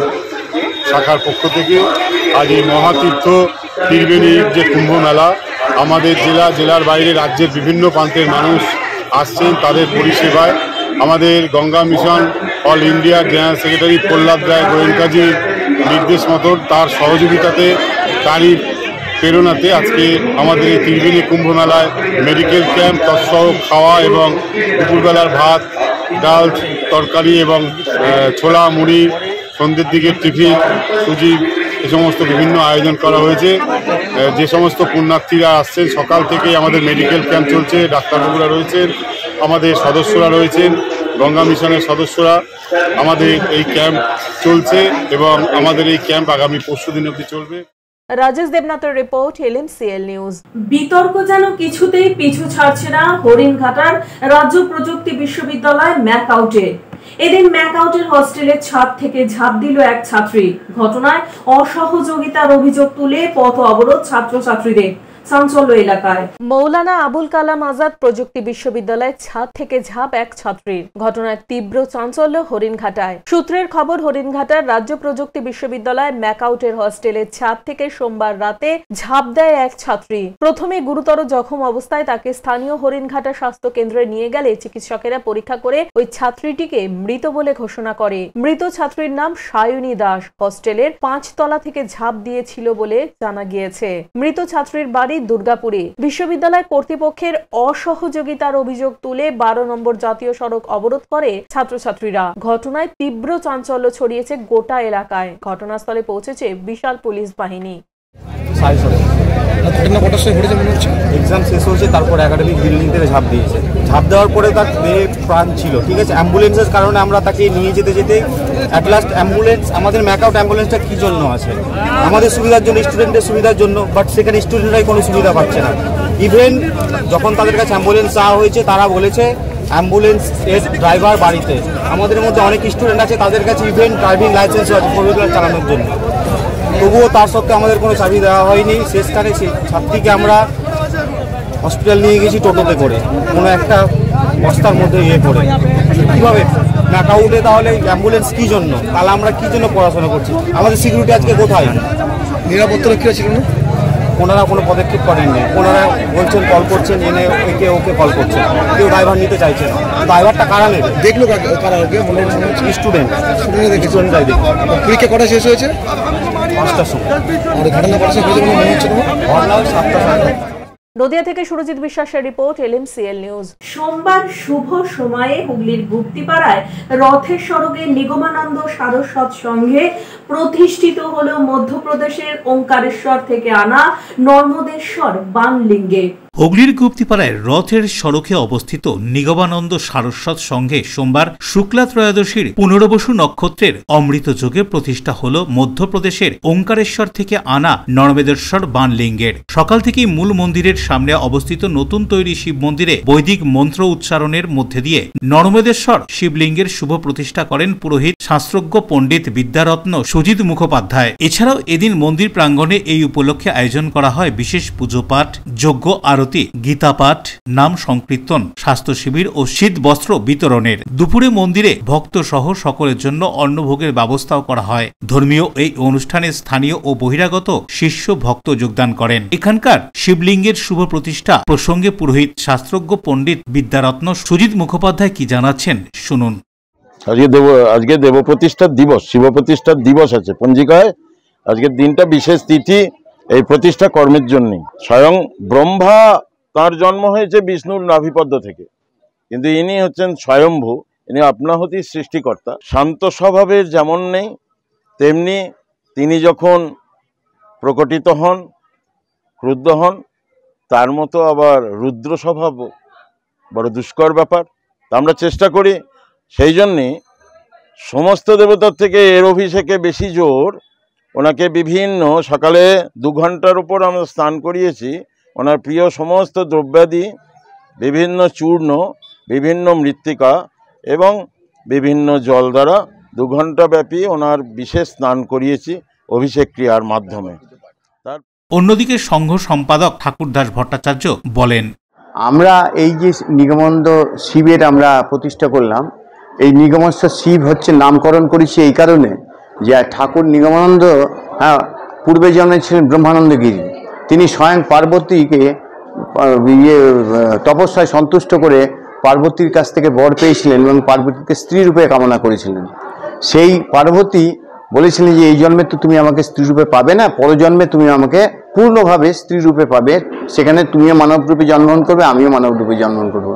শাখার পক্ষ থেকে আজ এই মহাতীর্থ ত্রিবেণীর যে কুম্ভ মেলা, আমাদের জেলার বাইরে রাজ্যের বিভিন্ন প্রান্তের মানুষ আসছেন তাদের পরিষেবায়। আমাদের গঙ্গা মিশন অল ইন্ডিয়ার জেনারেল সেক্রেটারি প্রহ্লাদ রায় গোয়েঙ্কাজির নির্দেশ মতো তার সহযোগিতাতে তারই প্রেরণাতে আজকে আমাদের এই ত্রিবেণী কুম্ভ মেলায় মেডিকেল ক্যাম্প তৎসহ খাওয়া এবং দুপুরবেলার ভাত, ডাল, তরকারি এবং ছোলা, মুড়ি, সন্ধ্যের দিকে টিফিন, সুজি, এ সমস্ত বিভিন্ন আয়োজন করা হয়েছে। যে সমস্ত পুণ্যার্থীরা আসছেন সকাল থেকেই আমাদের মেডিকেল ক্যাম্প চলছে, ডাক্তারবাবুরা রয়েছেন, আমাদের সদস্যরা রয়েছেন, গঙ্গা মিশনের সদস্যরা। আমাদের এই ক্যাম্প চলছে এবং আমাদের এই ক্যাম্প আগামী পরশুদিন অবধি চলবে। রাজেশ দেবনাথের রিপোর্ট, LMCL নিউজ। বিতর্ক যেন কিছুতেই পিছু ছাড়ছে না হরিণঘাটার রাজ্য প্রযুক্তি বিশ্ববিদ্যালয় ম্যাকআউটে। এদিন ম্যাকআউটের হোস্টেলের ছাদ থেকে ঝাঁপ দিল এক ছাত্রী। ঘটনায় অসহযোগিতার অভিযোগ তুলে পথ অবরোধ ছাত্রছাত্রীদের। চাঞ্চল্য এলাকায়। মৌলানা আবুল কালাম আজাদ প্রযুক্তি বিশ্ববিদ্যালয়ের ছাদ থেকে ঝাঁপ এক ছাত্রীর। ঘটনায় তীব্র চাঞ্চল্য হরিণঘাটায়। সূত্রের খবর, হরিণঘাটার রাজ্য প্রযুক্তি বিশ্ববিদ্যালয় ম্যাকআউটের হোস্টেলের ছাদ থেকে সোমবার রাতে ঝাঁপ দেয় এক ছাত্রী। প্রথমে গুরুতর জখম অবস্থায় তাকে স্থানীয় হরিণঘাটা স্বাস্থ্য কেন্দ্রে নিয়ে গেলে চিকিৎসকেরা পরীক্ষা করে ওই ছাত্রীটিকে মৃত বলে ঘোষণা করে। মৃত ছাত্রীর নাম সায়নী দাস। হোস্টেলের 5 তলা থেকে ঝাঁপ দিয়েছিল বলে জানা গিয়েছে। মৃত ছাত্রীর বাড়ি দুর্গাপুরে। বিশ্ববিদ্যালয় কর্তৃপক্ষের অসহযোগিতার অভিযোগ তুলে 12 নম্বর জাতীয় সড়ক অবরোধ করে ছাত্রছাত্রীরা। ঘটনায় তীব্র চাঞ্চল্য ছড়িয়েছে গোটা এলাকায়। ঘটনাস্থলে পৌঁছেছে বিশাল পুলিশ বাহিনী। এক্সাম শেষ হয়েছে, তারপর একাডেমিক বিল্ডিং থেকে ঝাঁপ দিয়েছে। ঝাঁপ দেওয়ার পরে তার দেহে প্রাণ ছিল, ঠিক আছে। অ্যাম্বুলেন্সের কারণে আমরা তাকে নিয়ে যেতে অ্যাট লাস্ট অ্যাম্বুলেন্স, আমাদের ম্যাকআউট অ্যাম্বুলেন্সটা কী জন্য আছে? আমাদের সুবিধার জন্য, স্টুডেন্টের সুবিধার জন্য, বাট সেখানে স্টুডেন্টরাই কোনো সুবিধা পাচ্ছে না। ইভেন যখন তাদের কাছে অ্যাম্বুলেন্স চাওয়া হয়েছে তারা বলেছে অ্যাম্বুলেন্স এর ড্রাইভার বাড়িতে। আমাদের মধ্যে অনেক স্টুডেন্ট আছে তাদের কাছে ইভেন ড্রাইভিং লাইসেন্সও আছে ফোর হুইলার চালানোর জন্য, তবুও তার সত্ত্বেও আমাদের কোনো চাবি দেওয়া হয়নি। শেষকালে সেই ছাত্রীকে আমরা হসপিটাল নিয়ে গেছি টোটোতে করে, কোনো একটা বস্তার মধ্যে করে। কীভাবে ম্যাকআউটে তাহলে অ্যাম্বুলেন্স কী জন্য? তাহলে আমরা কী জন্য পড়াশোনা করছি? আমাদের সিকিউরিটি আজকে কোথায়? নিরাপত্তা কী ছিল না? ওনারা কোনো পদক্ষেপ করেননি। ওনারা বলছেন কল করছেন, এনে ওকে কল করছেন, কেউ ড্রাইভার নিতে চাইছে না। ড্রাইভারটা কারা নেবে? দেখলো কারা? স্টুডেন্ট স্টুডেন্টরাই দেখলো। পরীক্ষা কটা শেষ হয়েছে? 5টার সময়। ঘটনা ঘটনা 7টা। নদিয়া থেকে সুরজিৎ বিশ্বাসের রিপোর্ট, LMCL নিউজ। সোমবার শুভ সময়ে হুগলির গুপ্তিপাড়ায় রথের সড়কে নিগমানন্দ সারস্বত সংঘে প্রতিষ্ঠিত হলো মধ্যপ্রদেশের ওঙ্কারেশ্বর থেকে আনা নর্মদেশ্বর বানলিঙ্গে। হুগলির গুপ্তিপাড়ায় রথের সড়কে অবস্থিত নিগমানন্দ সারস্বত সংঘে সোমবার শুক্লা ত্রয়োদশীর পুনর্বসু নক্ষত্রের অমৃত যোগে প্রতিষ্ঠা হল মধ্যপ্রদেশের ওঙ্কারেশ্বর থেকে আনা নর্মদেশ্বর বানলিঙ্গের। সকাল থেকেই মূল মন্দিরের সামনে অবস্থিত নতুন তৈরি শিব মন্দিরে বৈদিক মন্ত্র উচ্চারণের মধ্যে দিয়ে নর্মদেশ্বর শিবলিঙ্গের শুভ প্রতিষ্ঠা করেন পুরোহিত শাস্ত্রজ্ঞ পণ্ডিত বিদ্যারত্ন সুজিত মুখোপাধ্যায়। এছাড়াও এদিন মন্দির প্রাঙ্গণে এই উপলক্ষে আয়োজন করা হয় বিশেষ পুজো পাঠ, যজ্ঞ আরতি, গীতা পাঠ, নাম সংকীর্তন, স্বাস্থ্য শিবির ও শীত বস্ত্র বিতরণের। দুপুরে মন্দিরে ভক্ত সহ সকলের জন্য অন্নভোগের ব্যবস্থাও করা হয়। ধর্মীয় এই অনুষ্ঠানে স্থানীয় ও বহিরাগত শিষ্য ভক্ত যোগদান করেন। এখানকার শিবলিঙ্গের শুভ প্রতিষ্ঠা প্রসঙ্গে পুরোহিত শাস্ত্রজ্ঞ পণ্ডিত বিদ্যারত্ন সুজিত মুখোপাধ্যায় কি জানাচ্ছেন শুনুন। আজকে দেব প্রতিষ্ঠার দিবস, শিব প্রতিষ্ঠার দিবস আছে পঞ্জিকায়। আজকের দিনটা বিশেষ তিথি এই প্রতিষ্ঠা কর্মের জন্য। স্বয়ং ব্রহ্মা তার জন্ম হয়েছে বিষ্ণুর নাভিপদ্ম থেকে, কিন্তু ইনি হচ্ছেন স্বয়ম্ভু, ইনি আপনাহুতির সৃষ্টিকর্তা। শান্ত স্বভাবের যেমন নেই, তেমনি তিনি যখন প্রকটিত হন, ক্রুদ্ধ হন, তার মতো আবার রুদ্র স্বভাব বড় দুষ্কর ব্যাপার। আমরা চেষ্টা করি, সেই জন্যে সমস্ত দেবতার থেকে এর অভিষেকে বেশি জোর। ওনাকে বিভিন্ন সকালে 2 ঘন্টার উপর আমরা স্নান করিয়েছি। ওনার প্রিয় সমস্ত দ্রব্যাদি, বিভিন্ন চূর্ণ, বিভিন্ন মৃত্তিকা এবং বিভিন্ন জল দ্বারা 2 ঘন্টা ব্যাপী ওনার বিশেষ স্নান করিয়েছি অভিষেক ক্রিয়ার মাধ্যমে। অন্যদিকে সংঘ সম্পাদক ঠাকুরদাস ভট্টাচার্য বলেন, আমরা এই যে নিগমানন্দ শিবের আমরা প্রতিষ্ঠা করলাম, এই নিগমানন্দ শিব হচ্ছে নামকরণ করেছি এই কারণে যে ঠাকুর নিগমানন্দ পূর্বে জন্মে ছিলেন ব্রহ্মানন্দগিরি। তিনি স্বয়ং পার্বতীকে তপস্যায় সন্তুষ্ট করে পার্বতীর কাছ থেকে বর পেয়েছিলেন এবং পার্বতীকে স্ত্রী রূপে কামনা করেছিলেন। সেই পার্বতী বলেছিলেন যে এই জন্মে তো তুমি আমাকে স্ত্রী রূপে পাবে না, পরজন্মে তুমি আমাকে পূর্ণভাবে স্ত্রী রূপে পাবে, সেখানে তুমিও মানব রূপে জন্মগ্রহণ করবে, আমিও মানব রূপে জন্মগ্রহণ করবো।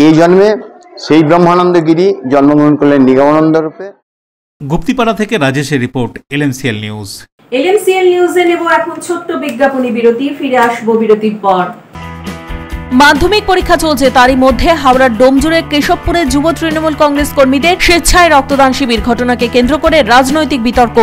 এই জন্মে সেই ব্রহ্মানন্দগিরি জন্মগ্রহণ করলেন নিগমানন্দ রূপে। গুপ্তিপাড়া থেকে রাজেশের রিপোর্ট, LMCL নিউজ। LMCL নিউজে নেব এখন ছোট্ট বিজ্ঞাপনী বিরতি, ফিরে আসবো বিরতির পর। মাধ্যমিক পরীক্ষা চলছে, তারই মধ্যে হাওড়ার ডোমজুড়ে কেশবপুরে যুব তৃণমূল কংগ্রেস কর্মীদের স্বেচ্ছায় রক্তদান শিবির, ঘটনাকে কেন্দ্র করে রাজনৈতিক বিতর্ক।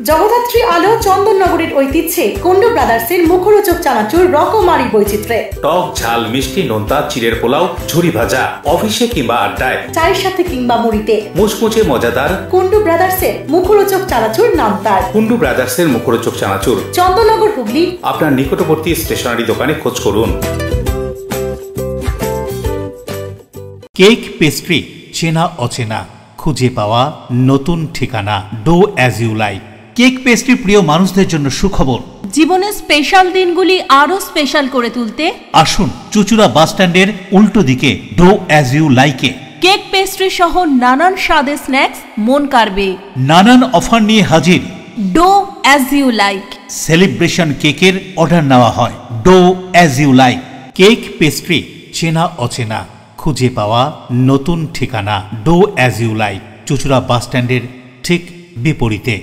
জগদ্ধাত্রী আলো চন্দননগরের ঐতিহ্যে কুন্ডু ব্রাদার্সের মুখরোচক চানাচুর রকমারি বৈচিত্র্যে, টক ঝাল মিষ্টি নোনতা চিড়ের পোলাও, ঝুরি ভাজা, অফিসে কিংবা আড্ডায়, চায়ের সাথে কিংবা মুড়িতে মুচমুচে মজাদার কুন্ডু ব্রাদার্সের মুখরোচক চানাচুর নাম তার। কুন্ডু ব্রাদার্সের মুখরোচক চানাচুর, চন্দননগর, হুগলি। আপনার নিকটবর্তী স্টেশনারি দোকানে খোঁজ করুন। কেক পেস্ট্রি, চেনা অচেনা, খুঁজে পাওয়া নতুন ঠিকানা, do as you like. Cake pastry প্রিয় মানুষদের জন্য সুখবর, জীবনের স্পেশাল দিনগুলি আরো স্পেশাল করে তুলতে আসুন চুচুড়া বাস স্ট্যান্ডের উল্টো দিকে ডো অ্যাজ ইউ লাইকে। কেক পেস্ট্রি সহ নানান স্বাদের স্ন্যাক্স মন কাড়বে, নানান অফার নিয়ে হাজির। Do as you like celebration কেকের অর্ডার নেওয়া হয়। Do as you like, cake pastry, চেনা অচেনা, খুঁজে পাওয়া নতুন ঠিকানা, ডো অ্যাজ ইউ লাইক, চুচুড়া বাস স্ট্যান্ডের ঠিক বিপরীতে।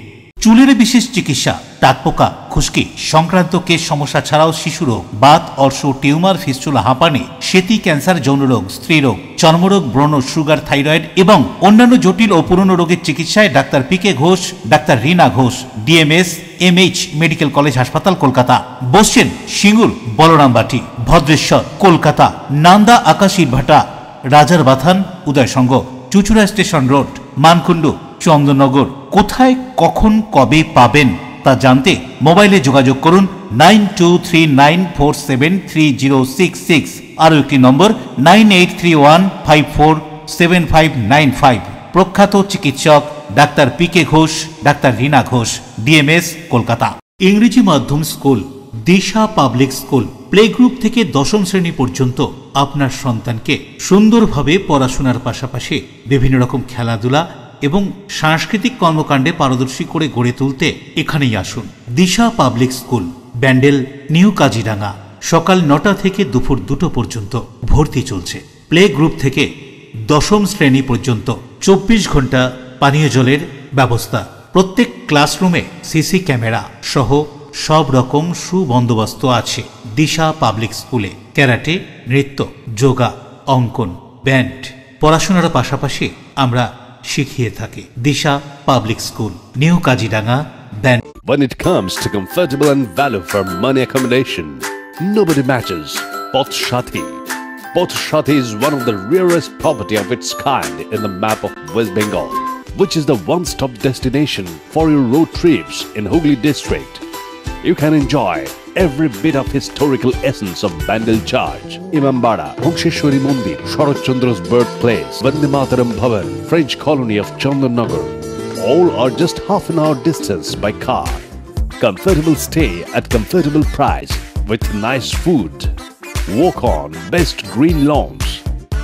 চুলের বিশেষ চিকিৎসা, টাকপোকা, খুশকি সংক্রান্ত কেশ সমস্যা ছাড়াও শিশুরোগ, বাত, অর্শ, টিউমার, ফিস্টুলা, হাঁপানি, সেতি, ক্যান্সার, যৌনরোগ, স্ত্রীরোগ, চর্মরোগ, ব্রণ, সুগার, থাইরয়েড এবং অন্যান্য জটিল ও পুরনো রোগের চিকিৎসায় doctor P K, doctor Rina Ghosh, DMS MH medical college হাসপাতাল, কলকাতা। বসছেন সিঙ্গুর, বলরামবাটি, ভদ্রেশ্বর, কলকাতা, নান্দা, আকাশীরভাটা, রাজার বাথান, উদয়সঙ্গ, চুচুড়া স্টেশন রোড, মানকুণ্ডু, চন্দননগর। কোথায়, কখন, কবে পাবেন তা জানতে মোবাইলে যোগাযোগ করুন 9239473066, আরও একটি নম্বর 9831547595। প্রখ্যাত চিকিৎসক doctor P K, doctor Rina Ghosh, DMS, Kolkata. ইংরেজি মাধ্যম স্কুল দিশা পাবলিক স্কুল, প্লে গ্রুপ থেকে 10ম শ্রেণী পর্যন্ত আপনার সন্তানকে সুন্দরভাবে পড়াশোনার পাশাপাশি বিভিন্ন রকম খেলাধুলা এবং সাংস্কৃতিক কর্মকাণ্ডে পারদর্শী করে গড়ে তুলতে এখানেই আসুন। Disha public school, Bandel, new Kaziranga. সকাল 9টা থেকে দুপুর 2টো পর্যন্ত ভর্তি চলছে। প্লে গ্রুপ থেকে 10ম শ্রেণী পর্যন্ত 24 ঘন্টা পানীয় জলের ব্যবস্থা। প্রত্যেক ক্লাসরুমে সিসি ক্যামেরা সহ সব রকম সুবন্দোবস্ত আছে। দিশা পাবলিক স্কুলে ক্যারাটে, নৃত্য, যোগা, অঙ্কন, ব্যান্ড পড়াশোনার পাশাপাশি আমরা শিখিয়ে থাকি। Disha public school, new Kaziranga, ব্যান্ড। When it comes to comfortable and value for money accommodation, nobody matches Poth Shathi. Poth Shathi is one of the rarest property of its kind in the map of West Bengal, which is the one-stop destination for your road trips in Hooghly district. You can enjoy every bit of historical essence of Bandel Charge, Imambara, Bhongsheshwari Mandir, Sharat Chandra's birthplace, Vande Mataram Bhavan, French colony of Chandanagar. All are just half an hour distance by car. Comfortable stay at comfortable price with nice food. Walk on best green lawns,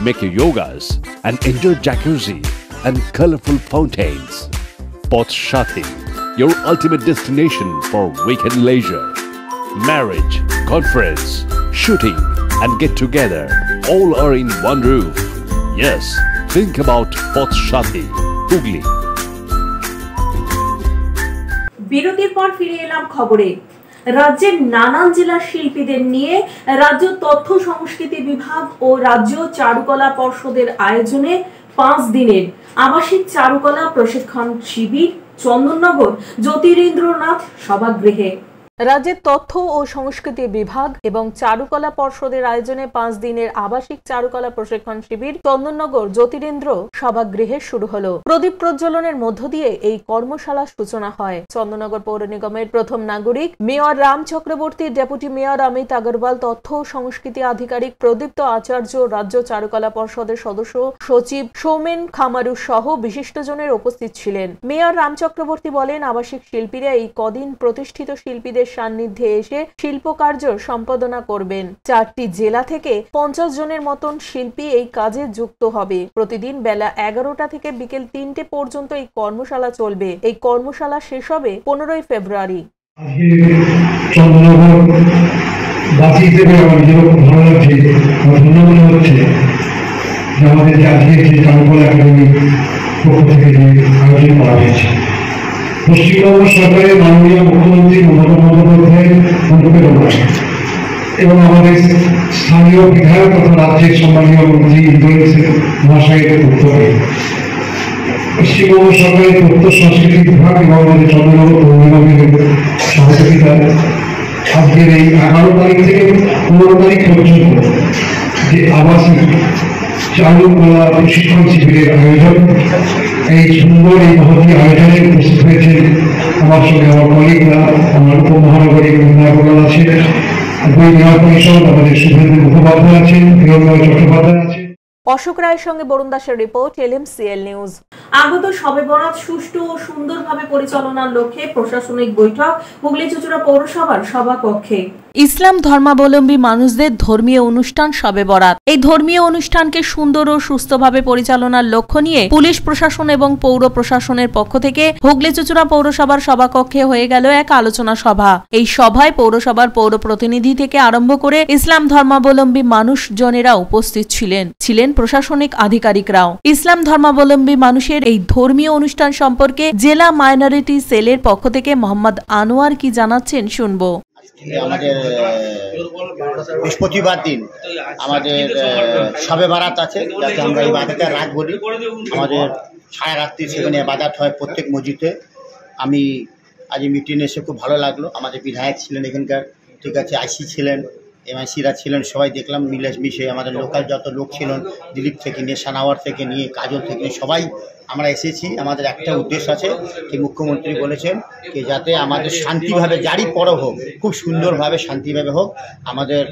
make your yogas and enjoy jacuzzi and colorful fountains. Poth Shathi, your ultimate destination for weekend leisure, marriage, conference, shooting, and get together. All are in one roof. Yes, think about Poth Shathi, Hugli. বিরতির পর ফিরে এলাম খবরে। রাজ্যের নানান জেলার শিল্পীদের নিয়ে রাজ্য তথ্য সংস্কৃতি বিভাগ ও রাজ্য চারুকলা পর্ষদের আয়োজনে 5 দিনের আবাসিক চারুকলা প্রশিক্ষণ শিবির চন্দননগর জ্যোতিরিন্দ্রনাথ সভাগৃহে। রাজ্যের তথ্য ও সংস্কৃতি বিভাগ এবং চারুকলা পর্ষদের আয়োজনে 5 দিনের আবাসিক চারুকলা প্রশিক্ষণ শিবির চন্দননগর জ্যোতিরিন্দ্র সভাগৃহে শুরু হলো। প্রদীপ প্রজ্বলনের মধ্য দিয়ে এই কর্মশালার সূচনা হয়। চন্দননগর পৌর নিগমের প্রথম নাগরিক mayor Ram Chakraborty, deputy mayor Amit Agarwal, তথ্য ও সংস্কৃতি আধিকারিক প্রদীপ্ত আচার্য, রাজ্য চারুকলা পর্ষদের সদস্য সচিব সৌমেন খামারু সহ বিশিষ্টজনের উপস্থিত ছিলেন। মেয়র রাম চক্রবর্তী বলেন, আবাসিক শিল্পীরা এই কদিন প্রতিষ্ঠিত শিল্পীদের সান্নিধ্যে এসে শিল্পকার্য সম্পাদনা করবেন। 4টি জেলা থেকে 50 জনের মতন শিল্পী এই কাজে যুক্ত হবে। প্রতিদিন বেলা 11টা থেকে বিকেল 3টে পর্যন্ত এই কর্মশালা চলবে। এই কর্মশালা শেষ হবে 15ই ফেব্রুয়ারি। আমাদের আজকে যে চারুকলা একাডেমি পক্ষ থেকে যে আয়োজন করা হয়েছে, পশ্চিমবঙ্গ সরকারের মাননীয় মুখ্যমন্ত্রী মমতা বন্দ্যোপাধ্যায়ের উদ্যোগের অনুষ্ঠান এবং আমাদের স্থানীয় বিধায়ক তথা রাজ্যের সম্মানীয় মন্ত্রী ইন্দ্রজিৎ মহাশয়ের উদ্যোগে পশ্চিমবঙ্গ সরকারের তথ্য সংস্কৃতি বিভাগ এবং আমাদের চন্দ্রনগর পৌর নিগমের সহযোগিতায় আজকের এই 11 তারিখ থেকে 15 তারিখ পর্যন্ত যে আবাসিক চারুকলা প্রশিক্ষণ শিবিরের আয়োজন, এই সুন্দর এই মহতী আয়োজনে উপস্থিত হয়েছেন আমার সঙ্গে আমার কলিগরা, আমার উপমহানগরী মেয়র আছেন, মেয়র পরিষদ আমাদের শুভেন্দু মুখোপাধ্যায় আছেন, হিরণময় চট্টোপাধ্যায় আছেন। অশোক রায়ের সঙ্গে বরুণ দাসের রিপোর্ট, LMCL নিউজ। আগত শবে বরাত সুষ্ঠু ও সুন্দরভাবে পরিচালনার লক্ষ্যে প্রশাসনিক বৈঠক হুগলি চুঁচুড়া পৌরসভার সভাকক্ষে। ইসলাম ধর্মাবলম্বী মানুষদের ধর্মীয় অনুষ্ঠান শবে বরাত। এই ধর্মীয় অনুষ্ঠানকে সুন্দর ও সুস্থভাবে পরিচালনার লক্ষ্য নিয়ে পুলিশ প্রশাসন এবং পৌর প্রশাসনের পক্ষ থেকে হুগলি চুঁচুড়া পৌরসভার সভাকক্ষে হয়ে গেল এক আলোচনা সভা। এই সভায় পৌরসভার পৌর প্রতিনিধি থেকে আরম্ভ করে ইসলাম ধর্মাবলম্বী মানুষজনেরা উপস্থিত ছিলেন প্রশাসনিক আধিকারিকরাও। ইসলাম ধর্মাবলম্বী মানুষের এই ধর্মীয় অনুষ্ঠান সম্পর্কে জেলা মাইনরিটি সেলের পক্ষ থেকে মোহাম্মদ আনোয়ার কি জানাচ্ছেন শুনবো। আমাদের বৃহস্পতিবার দিন আমাদের শবে বারাত আছে, যাতে আমরা এই বাদাতে রাত বলি। আমাদের সারা রাত্রি সেখানে বাদাত হয় প্রত্যেক মসজিদে। আমি আজ মিটিংয়ে এসে খুব ভালো লাগলো। আমাদের বিধায়ক ছিলেন এখানকার, ঠিক আছে, আইসি ছিলেন, MICরা ছিলেন, সবাই দেখলাম মিশে আমাদের লোকাল যত লোক ছিলেন, দিলীপ থেকে নিয়ে, সানাওয়ার থেকে নিয়ে, কাজল থেকে নিয়ে সবাই আমরা এসেছি। আমাদের একটা উদ্দেশ্য আছে কি মুখ্যমন্ত্রী বলেছেন কি যাতে আমাদের শান্তিভাবে জারি পরব হোক, খুব সুন্দরভাবে শান্তিভাবে হোক। আমাদের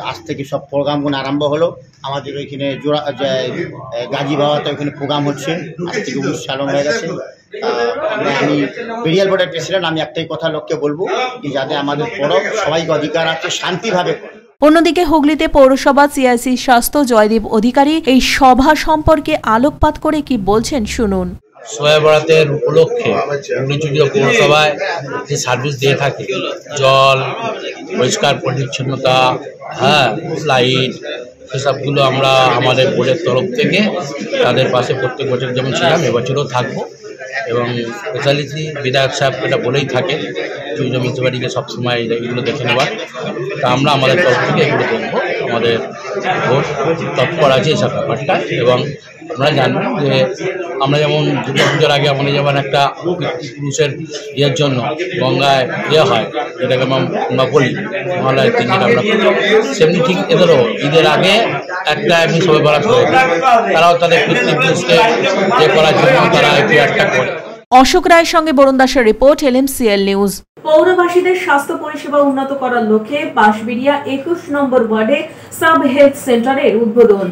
আজ থেকে সব প্রোগ্রামগুলো আরম্ভ হলো। আমাদের ওইখানে গাজী বাবাতে ওইখানে প্রোগ্রাম হচ্ছে, আজ থেকে 19 সাল হয়ে গেছে। আমি বেরিয়াল বোর্ডের প্রেসিডেন্ট, আমি একটাই কথা লোককে বলবো কি যাতে আমাদের পরব সবাইকে অধিকার আছে শান্তিভাবে। অন্যদিকে হুগলিতে পৌরসভা CIC স্বাস্থ্য জয়দীপ অধিকারী এই সভা সম্পর্কে আলোকপাত করে কি বলছেন শুনুন। শবে বরাতের উপলক্ষে হুগলি চুঁচুড়া পৌরসভায় যে সার্ভিস দিয়ে থাকে, জল, পরিষ্কার পরিচ্ছন্নতা, লাইট, সেসবগুলো আমরা আমাদের বোর্ডের তরফ থেকে তাদের পাশে প্রত্যেক বছর যেমন ছিলাম এবছরও থাকবো। এবং স্পেশালিটি বিধায়ক সাহেব এটা বলেই থাকেন চুঁচুড়া মিউনিসিপ্যালিটিকে সবসময় এগুলো দেখে নেওয়ার, তা আমরা আমাদের তরফ থেকে এগুলো দেখবো। আমাদের ভোট তৎপর আছে এইসব ব্যাপারটা। এবং আপনারা জানবেন যে আমরা যেমন দুর্গাপুজোর আগে আমাদের যেমন একটা পুরুষের ইয়ের জন্য গঙ্গায় হয়, যেটাকে আমরা বলি মহালয়ের দিন যেটা আমরা করি, সেমনি ঠিক এদেরও ঈদের আগে একটা এমনি সবাই বরাত করে তারাও তাদের পিতৃপুরুষকে ইয়ে করার জন্য তারা একটু একটা করে। অশোক রায়ের সঙ্গে বরুণ দাসের রিপোর্ট, LMCL নিউজ। পৌরবাসীদের স্বাস্থ্য পরিষেবা উন্নত করার লক্ষ্যে বাঁশবেড়িয়া 21 নম্বর ওয়ার্ডে সাব হেলথ সেন্টারের উদ্বোধন।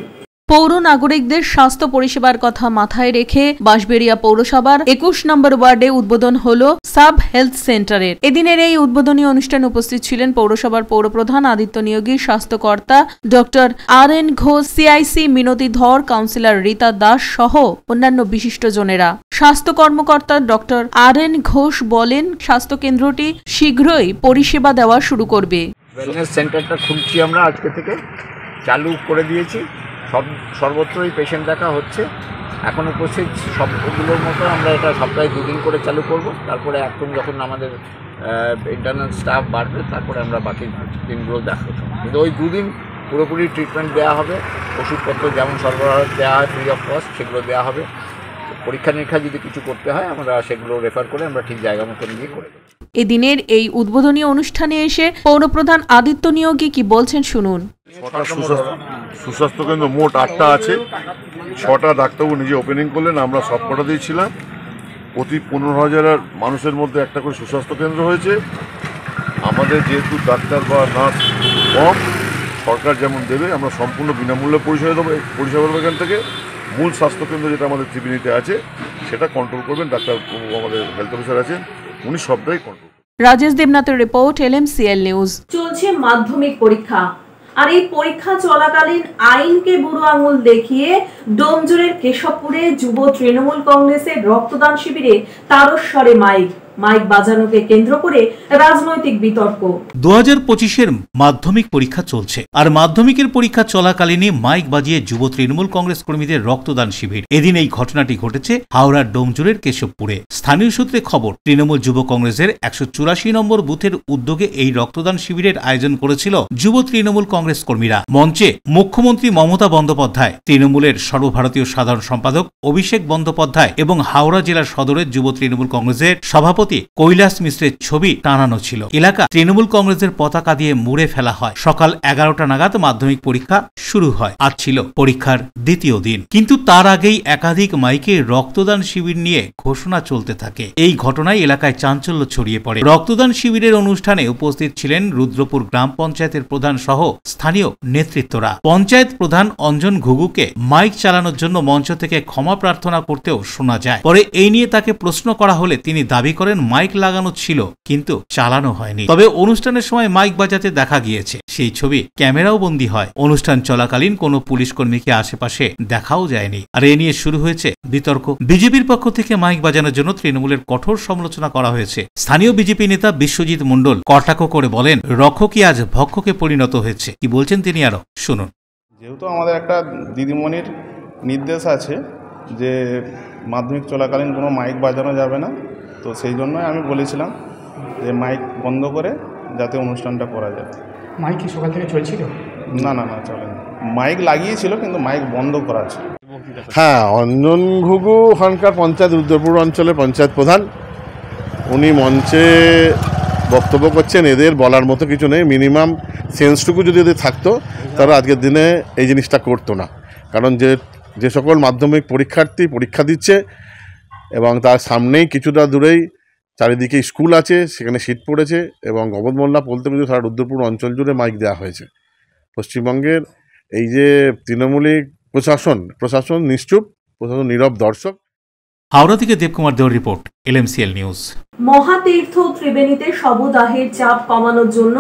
পৌর নাগরিকদের স্বাস্থ্য পরিষেবার কথা মাথায় রেখে বাঁশবেড়িয়া পৌরসভার 21 নম্বর ওয়ার্ডে উদ্বোধন হলো সাব হেলথ সেন্টারের। এদিনের এই উদ্বোধনী অনুষ্ঠানে উপস্থিত ছিলেন পৌরসভার পৌরপ্রধান Aditya Niyogi, স্বাস্থ্যকর্তা doctor RN Ghosh, CIC মিনতি ধর, কাউন্সিলর রীতা দাস সহ অন্যান্য বিশিষ্টজনেরা। স্বাস্থ্য কর্মকর্তা ডক্টর RN ঘোষ বলেন, স্বাস্থ্য কেন্দ্রটি শীঘ্রই পরিষেবা দেওয়া শুরু করবে। ওয়েলনেস সেন্টারটা খুলছি আমরা আজকে থেকে, চালু করে দিয়েছি। সর্বত্রই পেশেন্ট দেখা হচ্ছে। এখন উপস্থিত সবগুলোর মতো আমরা এটা সপ্তাহে 2 দিন করে চালু করব। তারপরে এখন যখন আমাদের ইন্টারনাল স্টাফ বাড়বে তারপরে আমরা বাকি দিনগুলো দেখাবো। কিন্তু ওই 2 দিন পুরোপুরি ট্রিটমেন্ট দেওয়া হবে। ওষুধপত্র যেমন সরবরাহ দেওয়া হয় ফ্রি অফ কস্ট, সেগুলো দেওয়া হবে। পরীক্ষা নিরীক্ষা যদি কিছু করতে হয় আমরা সেগুলো রেফার করে আমরা ঠিক জায়গা মতো নিয়ে করে দেবো। এদিনের এই উদ্বোধনী অনুষ্ঠানে এসে পৌরপ্রধান আদিত্য নিয়োগী কি বলছেন শুনুন। সুস্বাস্থ্য কেন্দ্র মোট 8টা আছে। 6টা ডাক্তারবাবু নিজে ওপেনিং করলেন, আমরা সবকটা দিয়েছিলাম। প্রতি 15,000 মানুষের মধ্যে একটা করে সুস্বাস্থ্য কেন্দ্র হয়েছে। আমাদের যেহেতু ডাক্তার বা নার্স কম, সরকার যেমন দেবে আমরা সম্পূর্ণ বিনামূল্যে পরিষেবা দেবো। এখান থেকে মূল স্বাস্থ্যকেন্দ্র যেটা আমাদের ত্রিবেণীতে আছে সেটা কন্ট্রোল করবেন ডাক্তার, আমাদের হেলথ অফিসার আছেন, উনি সবটাই কন্ট্রোল। রাজেশ দেবনাথের রিপোর্ট, LMCL নিউজ। চলছে মাধ্যমিক পরীক্ষা, আর এই পরীক্ষা চলাকালীন আইনকে বুড়ো আঙুল দেখিয়ে ডোমজুড়ের কেশবপুরে যুব তৃণমূল কংগ্রেসের রক্তদান শিবিরে তারস্বরে মাইক বাজানোকে কেন্দ্র করে রাজনৈতিক বিতর্ক। 2025-এর মাধ্যমিক পরীক্ষা চলছে, আর মাধ্যমিকের পরীক্ষা চলাকালীনই মাইক বাজিয়ে যুব তৃণমূল কংগ্রেস কর্মীদের রক্তদান শিবির। এদিন এই ঘটনাটি ঘটেছে হাওড়ার ডোমজুড়ের কেশবপুরে। স্থানীয় সূত্রে খবর, তৃণমূল যুব কংগ্রেসের 184 নম্বর বুথের উদ্যোগে এই রক্তদান শিবিরের আয়োজন করেছিল যুব তৃণমূল কংগ্রেস কর্মীরা। মঞ্চে মুখ্যমন্ত্রী মমতা বন্দ্যোপাধ্যায়, তৃণমূলের সর্বভারতীয় সাধারণ সম্পাদক অভিষেক বন্দ্যোপাধ্যায় এবং হাওড়া জেলার সদরের যুব তৃণমূল কংগ্রেসের সভাপতি কৈলাস মিশ্রের ছবি টানানো ছিল। এলাকা তৃণমূল কংগ্রেসের পতাকা দিয়ে মুড়ে ফেলা হয়। সকাল 11টা নাগাদ মাধ্যমিক পরীক্ষা শুরু হয়। আজ ছিল পরীক্ষার দ্বিতীয় দিন, কিন্তু তার আগেই একাধিক মাইকে রক্তদান শিবির নিয়ে ঘোষণা চলতে থাকে। এই ঘটনায় এলাকায় চাঞ্চল্য ছড়িয়ে পড়ে। রক্তদান শিবিরের অনুষ্ঠানে উপস্থিত ছিলেন রুদ্রপুর গ্রাম পঞ্চায়েতের প্রধান সহ স্থানীয় নেতৃত্বরা। পঞ্চায়েত প্রধান অঞ্জন ঘুঘুকে মাইক চালানোর জন্য মঞ্চ থেকে ক্ষমা প্রার্থনা করতেও শোনা যায়। পরে এই নিয়ে তাকে প্রশ্ন করা হলে তিনি দাবি করেন মাইক লাগানো ছিল কিন্তু চালানো হয়নি। তবে অনুষ্ঠানের সময় মাইক বাজাতে দেখা গিয়েছে, সেই ছবি ক্যামেরাও বন্দী হয়। অনুষ্ঠান চলাকালীন কোনো পুলিশ কর্মীকে আশেপাশে দেখাও যায়নি। আর এ নিয়ে শুরু হয়েছে বিতর্ক। বিজেপির পক্ষ থেকে মাইক বাজানোর জন্য তৃণমূলের কঠোর সমালোচনা করা হয়েছে। স্থানীয় বিজেপি নেতা বিশ্বজিৎ মণ্ডল কটাক্ষ করে বলেন, রক্ষকই আজ ভক্ষকে পরিণত হয়েছে। কি বলছেন তিনি আরো শুনুন। যেহেতু আমাদের একটা দিদিমণির নির্দেশ আছে যে মাধ্যমিক চলাকালীন কোনো মাইক বাজানো যাবে না, তো সেই জন্যই আমি বলেছিলাম যে মাইক বন্ধ করে যাতে অনুষ্ঠানটা করা যায়। মাইক কি সকাল থেকে চলছিল? না চলেনি। মাইক লাগিয়েছিল কিন্তু মাইক বন্ধ করা আছে। হ্যাঁ, অঞ্জন ঘুঘু ওখানকার পঞ্চায়েত রুদ্রপুর অঞ্চলের পঞ্চায়েত প্রধান, উনি মঞ্চে বক্তব্য করছেন। এদের বলার মতো কিছু নেই। মিনিমাম সেন্সটুকু যদি এদের থাকতো তারা আজকের দিনে এই জিনিসটা করতো না। কারণ যে সকল মাধ্যমিক পরীক্ষার্থী পরীক্ষা দিচ্ছে এবং তার সামনেই কিছুটা দূরেই চারিদিকে স্কুল আছে, সেখানে সিট পড়েছে এবং অবধমোল্লা বলতে কিন্তু সারা রুদ্রপুর অঞ্চল জুড়ে মাইক দেওয়া হয়েছে। পশ্চিমবঙ্গের এই যে তৃণমূলী প্রশাসন নিশ্চুপ, প্রশাসন নীরব দর্শক। হাওড়া থেকে দেবকুমার দেওয়ার রিপোর্ট, LMCL নিউজ। মহাতীর্থ ত্রিবেণীতে শবদাহের চাপ কমানোর জন্য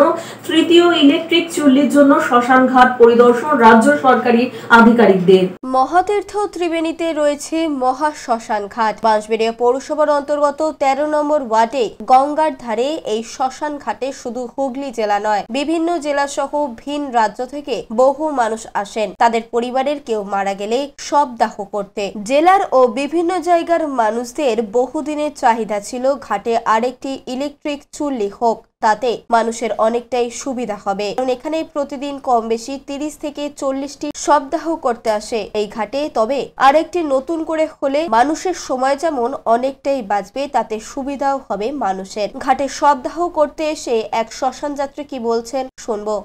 তৃতীয় ইলেকট্রিক চুল্লির জন্য শ্মশানঘাট পরিদর্শন রাজ্য সরকারি আধিকারিকদের। মহাতীর্থ ত্রিবেণীতে রয়েছে মহা শ্মশান ঘাট। বাঁশবেড়িয়া পৌরসভার অন্তর্গত 13 নম্বর ওয়ার্ডে গঙ্গার ধারে এই শ্মশান ঘাটে শুধু হুগলি জেলা নয়, বিভিন্ন জেলা সহ ভিন রাজ্য থেকে বহু মানুষ আসেন তাদের পরিবারের কেউ মারা গেলে শবদাহ করতে। জেলার ও বিভিন্ন জায়গার মানুষদের বহুদিনের চাহিদা ছিল ঘাটে আরেকটি ইলেকট্রিক চুল্লি হোক, তাতে মানুষের অনেকটাই সুবিধা হবে। কারণ এখানে প্রতিদিন কম বেশি 30 থেকে 40টি শবদাহ করতে আসে এই ঘাটে। তবে আরেকটি নতুন করে হলে মানুষের সময় যেমন অনেকটাই বাঁচবে, তাতে সুবিধাও হবে মানুষের। ঘাটে শবদাহ করতে এসে এক শ্মশান যাত্রী কি বলছেন শুনবো।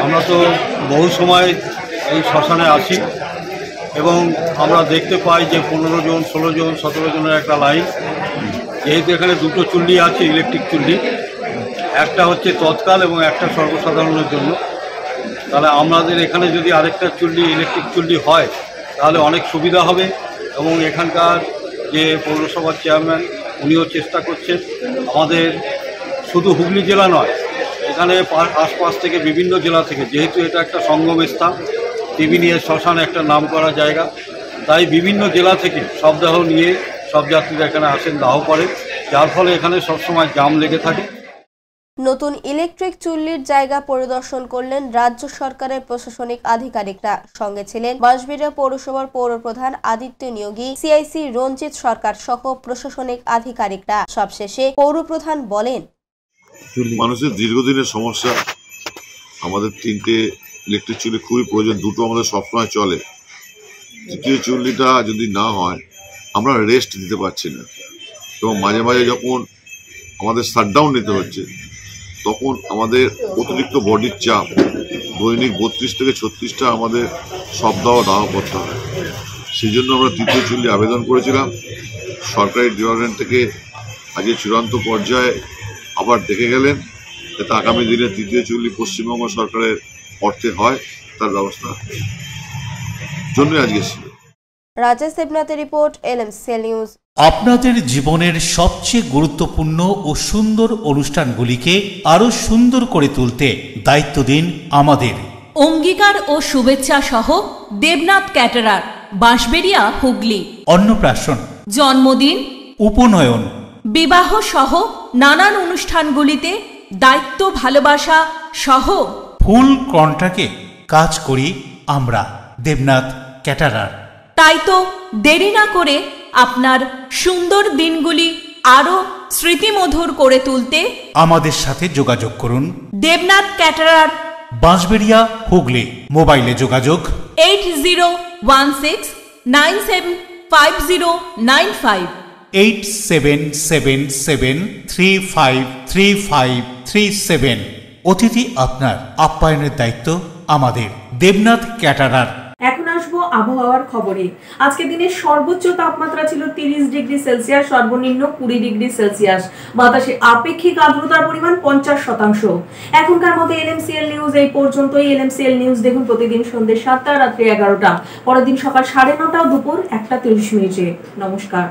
আমরা তো বহু সময় এই শ্মশানে আসি এবং আমরা দেখতে পাই যে 15 জন 16 জন 17 জনের একটা লাইন। যেহেতু এখানে দুটো চুল্লি আছে, ইলেকট্রিক চুল্লি, একটা হচ্ছে তৎকাল এবং একটা সর্বসাধারণের জন্য, তাহলে আমাদের এখানে যদি আরেকটা চুল্লি ইলেকট্রিক চুল্লি হয় তাহলে অনেক সুবিধা হবে। এবং এখানকার যে পৌরসভার চেয়ারম্যান উনিও চেষ্টা করছেন। আমাদের শুধু হুগলি জেলা নয়, এখানে আশপাশ থেকে বিভিন্ন জেলা থেকে, যেহেতু এটা একটা সঙ্গম স্থান, ত্রিবেণী শ্মশান একটা নাম করা জায়গা, তাই বিভিন্ন জেলা থেকে শবদাহ নিয়ে সব যাত্রীরা এখানে আসেন, দাহ করেন, যার ফলে এখানে সবসময় জাম লেগে থাকে। নতুন ইলেকট্রিক চুল্লির জায়গা পরিদর্শন করলেন রাজ্য সরকারের প্রশাসনিক আধিকারিকরা। সঙ্গে ছিলেন বাঁশবেড়িয়া পৌরসভার পৌরপ্রধান আদিত্য নিয়োগী, সিআইসি রঞ্জিত সরকার সহ প্রশাসনিক আধিকারিকরা। সবশেষে পৌরপ্রধান বলেন, মানুষের দীর্ঘদিনের সমস্যা, আমাদের 3টে ইলেকট্রিক চুল্লি খুবই প্রয়োজন, 2টো আমাদের সবসময় চলে। তৃতীয় চুল্লিটা যদি না হয় আমরা রেস্ট দিতে পারছি না, এবং মাঝে মাঝে যখন আমাদের শাটডাউন নিতে হচ্ছে তখন আমাদের অতিরিক্ত বডির চাপ, দৈনিক 32 থেকে 36টা আমাদের সব দাওয়া করতে হয়। সেই জন্য আমরা তৃতীয় চুল্লি আবেদন করেছিলাম। সরকারি ডিপার্টমেন্ট থেকে আজকে চূড়ান্ত পর্যায়ে আবার দেখে গেলেন যাতে আগামী দিনে তৃতীয় চুল্লি পশ্চিমবঙ্গ সরকারের অর্থে হয়, তার ব্যবস্থা জন্য আজকে ছিল। রাজেশ দেবনাথের রিপোর্ট, LMCL নিউজ। আপনাদের জীবনের সবচেয়ে গুরুত্বপূর্ণ ও সুন্দর অনুষ্ঠানগুলিকে আরো সুন্দর করে তুলতে দায়িত্ব দিন আমাদের। অঙ্গীকার ও শুভেচ্ছা সহ দেবনাথ ক্যাটারার, বাঁশবেড়িয়া, হুগলি। অন্নপ্রাশন, জন্মদিন, উপনয়ন, বিবাহ সহ নানান অনুষ্ঠানগুলিতে দায়িত্ব, ভালোবাসা সহ ফুল কন্ট্রাক্টে কাজ করি আমরা, দেবনাথ ক্যাটারার। তাই তো দেরি না করে আপনার সুন্দর দিনগুলি আরো স্মৃতিমধুর করে তুলতে আমাদের সাথে যোগাযোগ করুন। দেবনাথ ক্যাটারার, বাঁশবেড়িয়া, হুগলি। মোবাইলে যোগাযোগ 8016975095, 8777353537। অতিথি আপনার, আপ্যায়নের দায়িত্ব আমাদের, দেবনাথ ক্যাটারার। এখন আসবো আবহাওয়ার খবরে। আজকে দিনের সর্বোচ্চ তাপমাত্রা ছিল 30 ডিগ্রি সেলসিয়াস, সর্বনিম্ন 20 ডিগ্রি সেলসিয়াস। বাতাসে আপেক্ষিক আর্দ্রতার পরিমাণ 50%। এখনকার মতো LMCL নিউজ এই পর্যন্তই। LMCL নিউজ দেখুন প্রতিদিন সন্ধ্যে 7টা, রাত্রি 11টা। পরের দিন সকাল 9:30, দুপুর 1:30। নমস্কার।